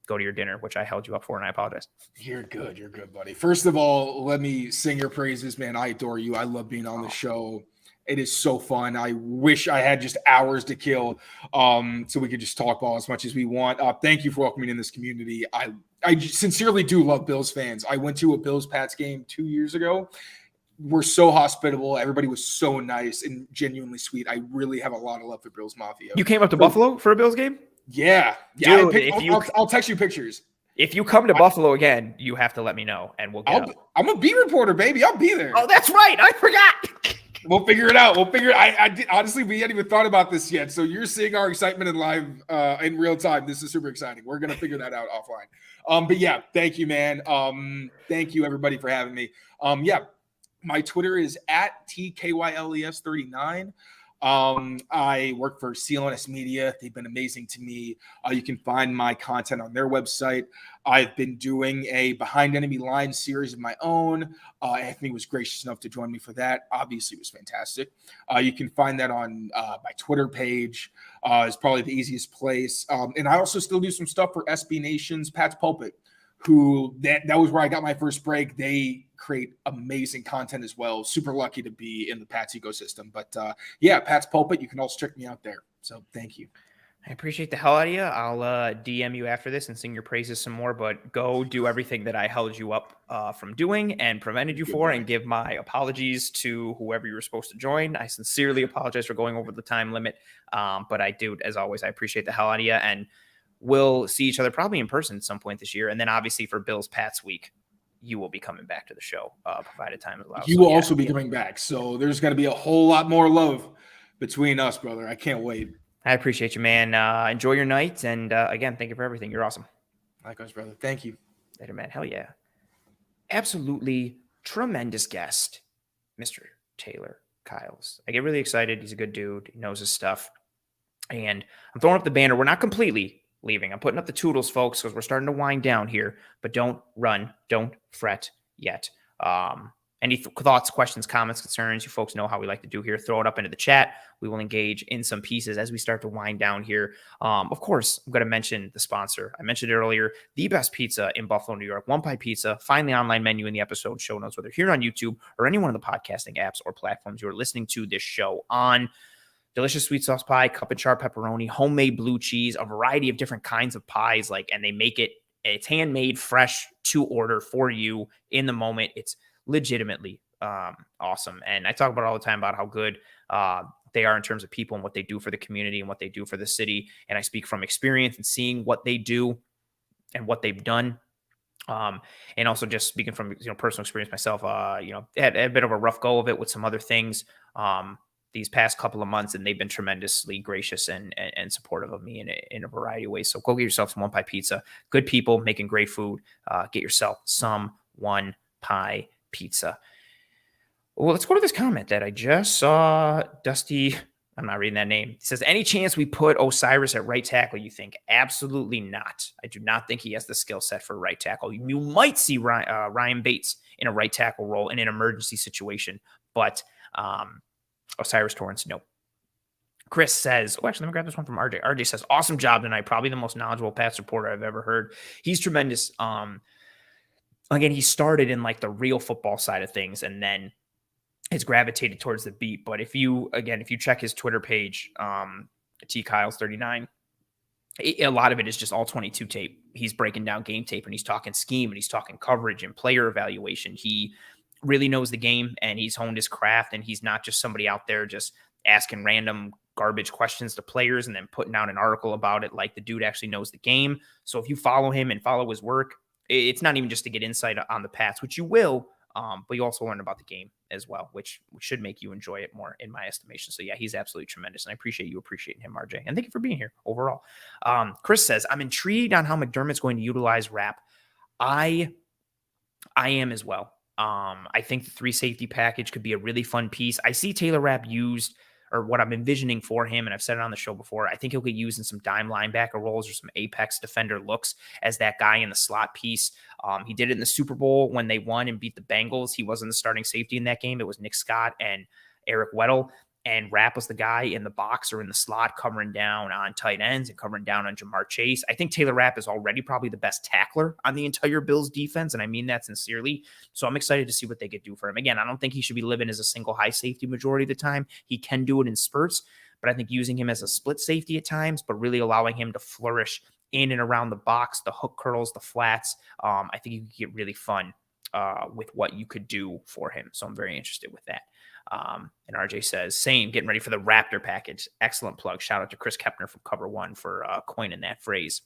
go to your dinner, which I held you up for, and I apologize. You're good, buddy. First of all, let me sing your praises, man. I adore you. I love being on the show. It is so fun. I wish I had just hours to kill so we could just talk ball as much as we want. Thank you for welcoming in this community. I sincerely do love Bills fans. I went to a Bills-Pats game 2 years ago. We're so hospitable. Everybody was so nice and genuinely sweet. I really have a lot of love for Bills Mafia. You came up to Buffalo for a Bills game? Yeah. Dude, I'll text you pictures. If you come to Buffalo again, you have to let me know, and we'll get I'm a beat reporter, baby. I'll be there. Oh, that's right. I forgot. We'll figure it out. Honestly, we hadn't even thought about this yet. So you're seeing our excitement in live in real time. This is super exciting. We're going to figure that out offline. But yeah, thank you, man. Thank you, everybody, for having me. My Twitter is at TKYLES39. I work for CLNS Media. They've been amazing to me. You can find my content on their website. I've been doing a Behind Enemy Lines series of my own. Anthony was gracious enough to join me for that. Obviously, it was fantastic. You can find that on my Twitter page. It's probably the easiest place. And I also still do some stuff for SB Nation's Pat's Pulpit, who that was where I got my first break. They create amazing content as well. Super lucky to be in the Pats ecosystem. But Pat's Pulpit, you can also check me out there. So thank you. I appreciate the hell out of you. I'll DM you after this and sing your praises some more, but go do everything that I held you up from doing and prevented you for, and give my apologies to whoever you were supposed to join. I sincerely apologize for going over the time limit. But I do, as always, I appreciate the hell out of you, and we'll see each other probably in person at some point this year. And then obviously for Bills Pats week, you will be coming back to the show, provided time allows. You will also be coming back. So there's going to be a whole lot more love between us, brother. I can't wait. I appreciate you, man. Enjoy your night. And again, thank you for everything. You're awesome. Likewise, brother. Thank you. Later, man. Hell yeah. Absolutely tremendous guest, Mr. Taylor Kyles. I get really excited. He's a good dude. He knows his stuff. And I'm throwing up the banner. We're not completely leaving. I'm putting up the toodles, folks, because we're starting to wind down here. But don't run. Don't fret yet. Any thoughts, questions, comments, concerns, you folks know how we like to do here. Throw it up into the chat. We will engage in some pieces as we start to wind down here. Of course, I'm going to mention the sponsor. I mentioned it earlier, the best pizza in Buffalo, New York, One Pie Pizza. Find the online menu in the episode show notes, whether here on YouTube or any one of the podcasting apps or platforms you're listening to this show on. Delicious sweet sauce pie, cup and char pepperoni, homemade blue cheese, a variety of different kinds of pies, and they make it, it's handmade, fresh to order for you in the moment. It's legitimately awesome. And I talk about it all the time about how good they are in terms of people and what they do for the community and what they do for the city. And I speak from experience and seeing what they do and what they've done. And also just speaking from personal experience myself, had a bit of a rough go of it with some other things these past couple of months, and they've been tremendously gracious and supportive of me in a variety of ways. So go get yourself some One Pie Pizza. Good people making great food. Get yourself some One Pie Pizza. Well, let's go to this comment that I just saw. Dusty, I'm not reading that name. He says, any chance we put Osiris at right tackle, you think? Absolutely not. I do not think he has the skill set for right tackle. You might see Ryan Bates in a right tackle role in an emergency situation, but Osiris Torrance, no. Chris says, actually, let me grab this one from RJ. RJ says, awesome job tonight. Probably the most knowledgeable Pats reporter I've ever heard. He's tremendous. Again, he started in the real football side of things and then has gravitated towards the beat. But if you check his Twitter page, T Kyles 39, a lot of it is just all 22 tape. He's breaking down game tape and he's talking scheme and he's talking coverage and player evaluation. He really knows the game and he's honed his craft, and he's not just somebody out there just asking random garbage questions to players and then putting out an article about it. The dude actually knows the game. So if you follow him and follow his work, it's not even just to get insight on the Pats, which you will, but you also learn about the game as well, which should make you enjoy it more in my estimation. So yeah, he's absolutely tremendous. And I appreciate you appreciating him, RJ. And thank you for being here overall. Chris says, I'm intrigued on how McDermott's going to utilize Rap. I am as well. I think the 3 safety package could be a really fun piece. I see Taylor Rapp used, or what I'm envisioning for him, and I've said it on the show before, I think he'll get used in some dime linebacker roles or some apex defender looks as that guy in the slot piece. He did it in the Super Bowl when they won and beat the Bengals. He wasn't the starting safety in that game. It was Nick Scott and Eric Weddle. And Rapp was the guy in the box or in the slot covering down on tight ends and covering down on Jamar Chase. I think Taylor Rapp is already probably the best tackler on the entire Bills defense, and I mean that sincerely. So I'm excited to see what they could do for him. Again, I don't think he should be living as a single high safety majority of the time. He can do it in spurts, but I think using him as a split safety at times, but really allowing him to flourish in and around the box, the hook curls, the flats, I think you could get really fun with what you could do for him. So I'm very interested with that. And RJ says, same, getting ready for the Raptor package. Excellent plug. Shout out to Chris Kepner from Cover One for coining that phrase.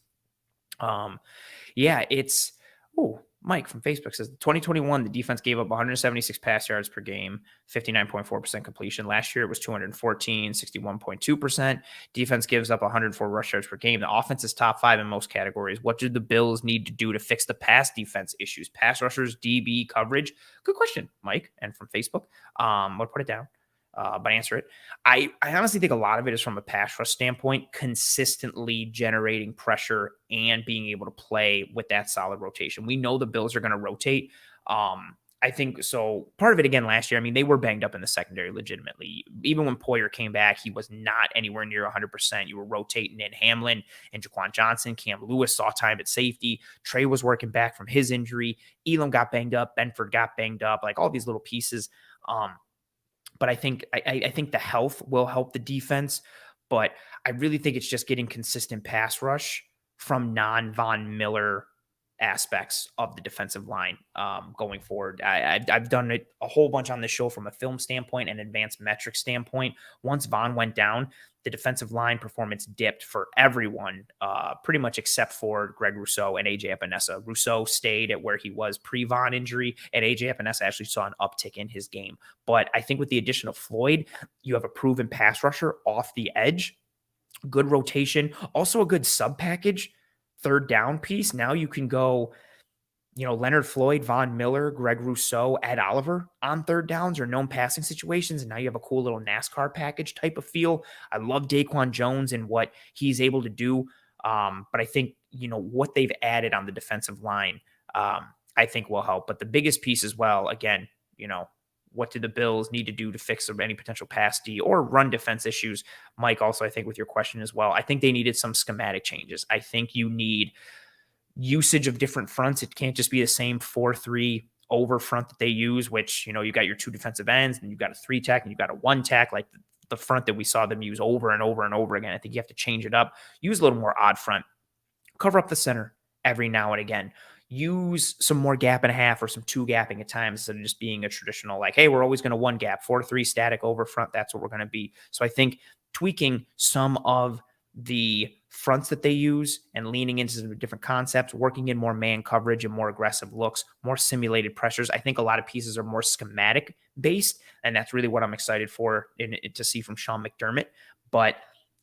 It's Mike from Facebook says 2021, the defense gave up 176 pass yards per game, 59.4% completion. Last year it was 214, 61.2%. Defense gives up 104 rush yards per game. The offense is top 5 in most categories. What do the Bills need to do to fix the pass defense issues? Pass rushers, DB coverage. Good question, Mike, and from Facebook. I'll put it down. But answer it. I honestly think a lot of it is from a pass rush standpoint, consistently generating pressure and being able to play with that solid rotation. We know the Bills are going to rotate. I think so. Part of it again last year, I mean, they were banged up in the secondary legitimately. Even when Poyer came back, he was not anywhere near 100%. You were rotating in Hamlin and Jaquan Johnson. Cam Lewis saw time at safety. Trey was working back from his injury. Elam got banged up. Benford got banged up. All these little pieces. But I think the health will help the defense. But I really think it's just getting consistent pass rush from non-Von Miller aspects of the defensive line going forward. I've done it a whole bunch on this show from a film standpoint and advanced metric standpoint. Once Von went down, the defensive line performance dipped for everyone, pretty much except for Greg Rousseau and AJ Epinesa. Rousseau stayed at where he was pre-Von injury, and AJ Epinesa actually saw an uptick in his game. But I think with the addition of Floyd, you have a proven pass rusher off the edge, good rotation, also a good sub package, third down piece. Now you can go, Leonard Floyd, Von Miller, Greg Rousseau, Ed Oliver on third downs or known passing situations. And now you have a cool little NASCAR package type of feel. I love Daquan Jones and what he's able to do. But I think, what they've added on the defensive line, I think will help. But the biggest piece as well, again, what do the Bills need to do to fix any potential pass D or run defense issues? Mike, also, I think with your question as well, I think they needed some schematic changes. I think you need usage of different fronts. It can't just be the same 4-3 over front that they use, which, you got your two defensive ends and you've got a 3 tech and you've got a 1 tech, like the front that we saw them use over and over and over again. I think you have to change it up, use a little more odd front, cover up the center every now and again, use some more gap and a half or some 2 gapping at times instead of just being a traditional, like, hey, we're always going to 1 gap, 4-3 static over front. That's what we're going to be. So I think tweaking some of the fronts that they use and leaning into some different concepts, working in more man coverage and more aggressive looks, more simulated pressures. I think a lot of pieces are more schematic based, and that's really what I'm excited for to see from Sean McDermott. But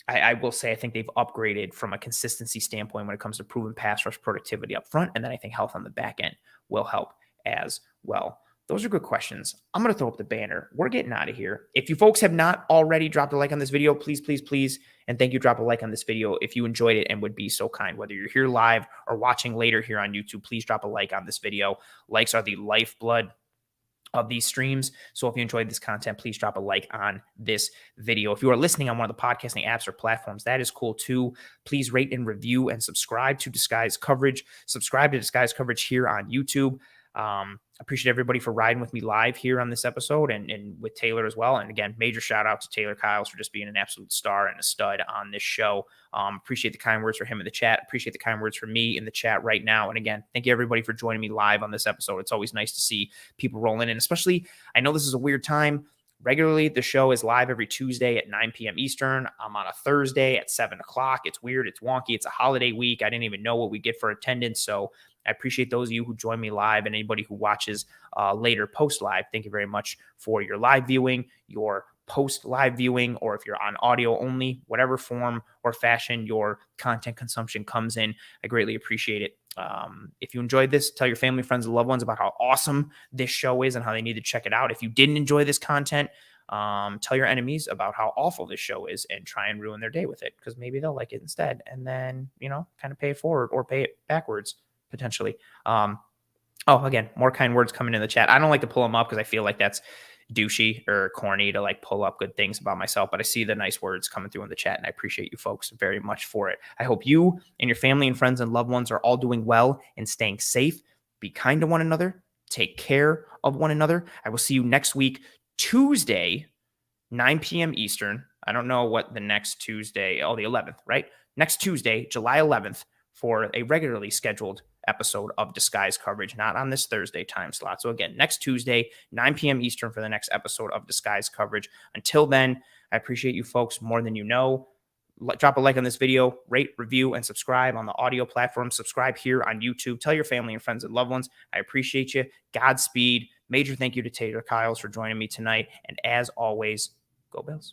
I will say I think they've upgraded from a consistency standpoint when it comes to proven pass rush productivity up front, and then I think health on the back end will help as well. Those are good questions. I'm going to throw up the banner. We're getting out of here. If you folks have not already dropped a like on this video, please, please, please, and thank you, drop a like on this video if you enjoyed it and would be so kind. Whether you're here live or watching later here on YouTube, please drop a like on this video. Likes are the lifeblood of these streams. So if you enjoyed this content, please drop a like on this video. If you are listening on one of the podcasting apps or platforms, that is cool too. Please rate and review and subscribe to Disguise Coverage. Subscribe to Disguise Coverage here on YouTube. Appreciate everybody for riding with me live here on this episode and with Taylor as well. And again, major shout out to Taylor Kyles for just being an absolute star and a stud on this show. Appreciate the kind words for him in the chat. Appreciate the kind words for me in the chat right now. And again, thank you everybody for joining me live on this episode. It's always nice to see people rolling in, especially I know this is a weird time. Regularly, the show is live every Tuesday at 9 p.m. Eastern. I'm on a Thursday at 7 o'clock. It's weird. It's wonky. It's a holiday week. I didn't even know what we get for attendance. So I appreciate those of you who join me live and anybody who watches later post-live. Thank you very much for your live viewing, your post-live viewing, or if you're on audio only, whatever form or fashion your content consumption comes in. I greatly appreciate it. If you enjoyed this, tell your family, friends, and loved ones about how awesome this show is and how they need to check it out. If you didn't enjoy this content, tell your enemies about how awful this show is and try and ruin their day with it, because maybe they'll like it instead. And then, kind of pay it forward or pay it backwards potentially. Again, more kind words coming in the chat. I don't like to pull them up because I feel like that's douchey or corny to like pull up good things about myself, but I see the nice words coming through in the chat and I appreciate you folks very much for it. I hope you and your family and friends and loved ones are all doing well and staying safe. Be kind to one another. Take care of one another. I will see you next week, Tuesday, 9 p.m. Eastern. I don't know what the next Tuesday, the 11th, right? Next Tuesday, July 11th, for a regularly scheduled episode of Disguise Coverage, not on this Thursday time slot. So again, next Tuesday, 9 p.m. Eastern for the next episode of Disguise Coverage. Until then, I appreciate you folks more than you know. Drop a like on this video, rate, review, and subscribe on the audio platform. Subscribe here on YouTube. Tell your family and friends and loved ones. I appreciate you. Godspeed. Major thank you to Taylor Kyles for joining me tonight. And as always, go Bills.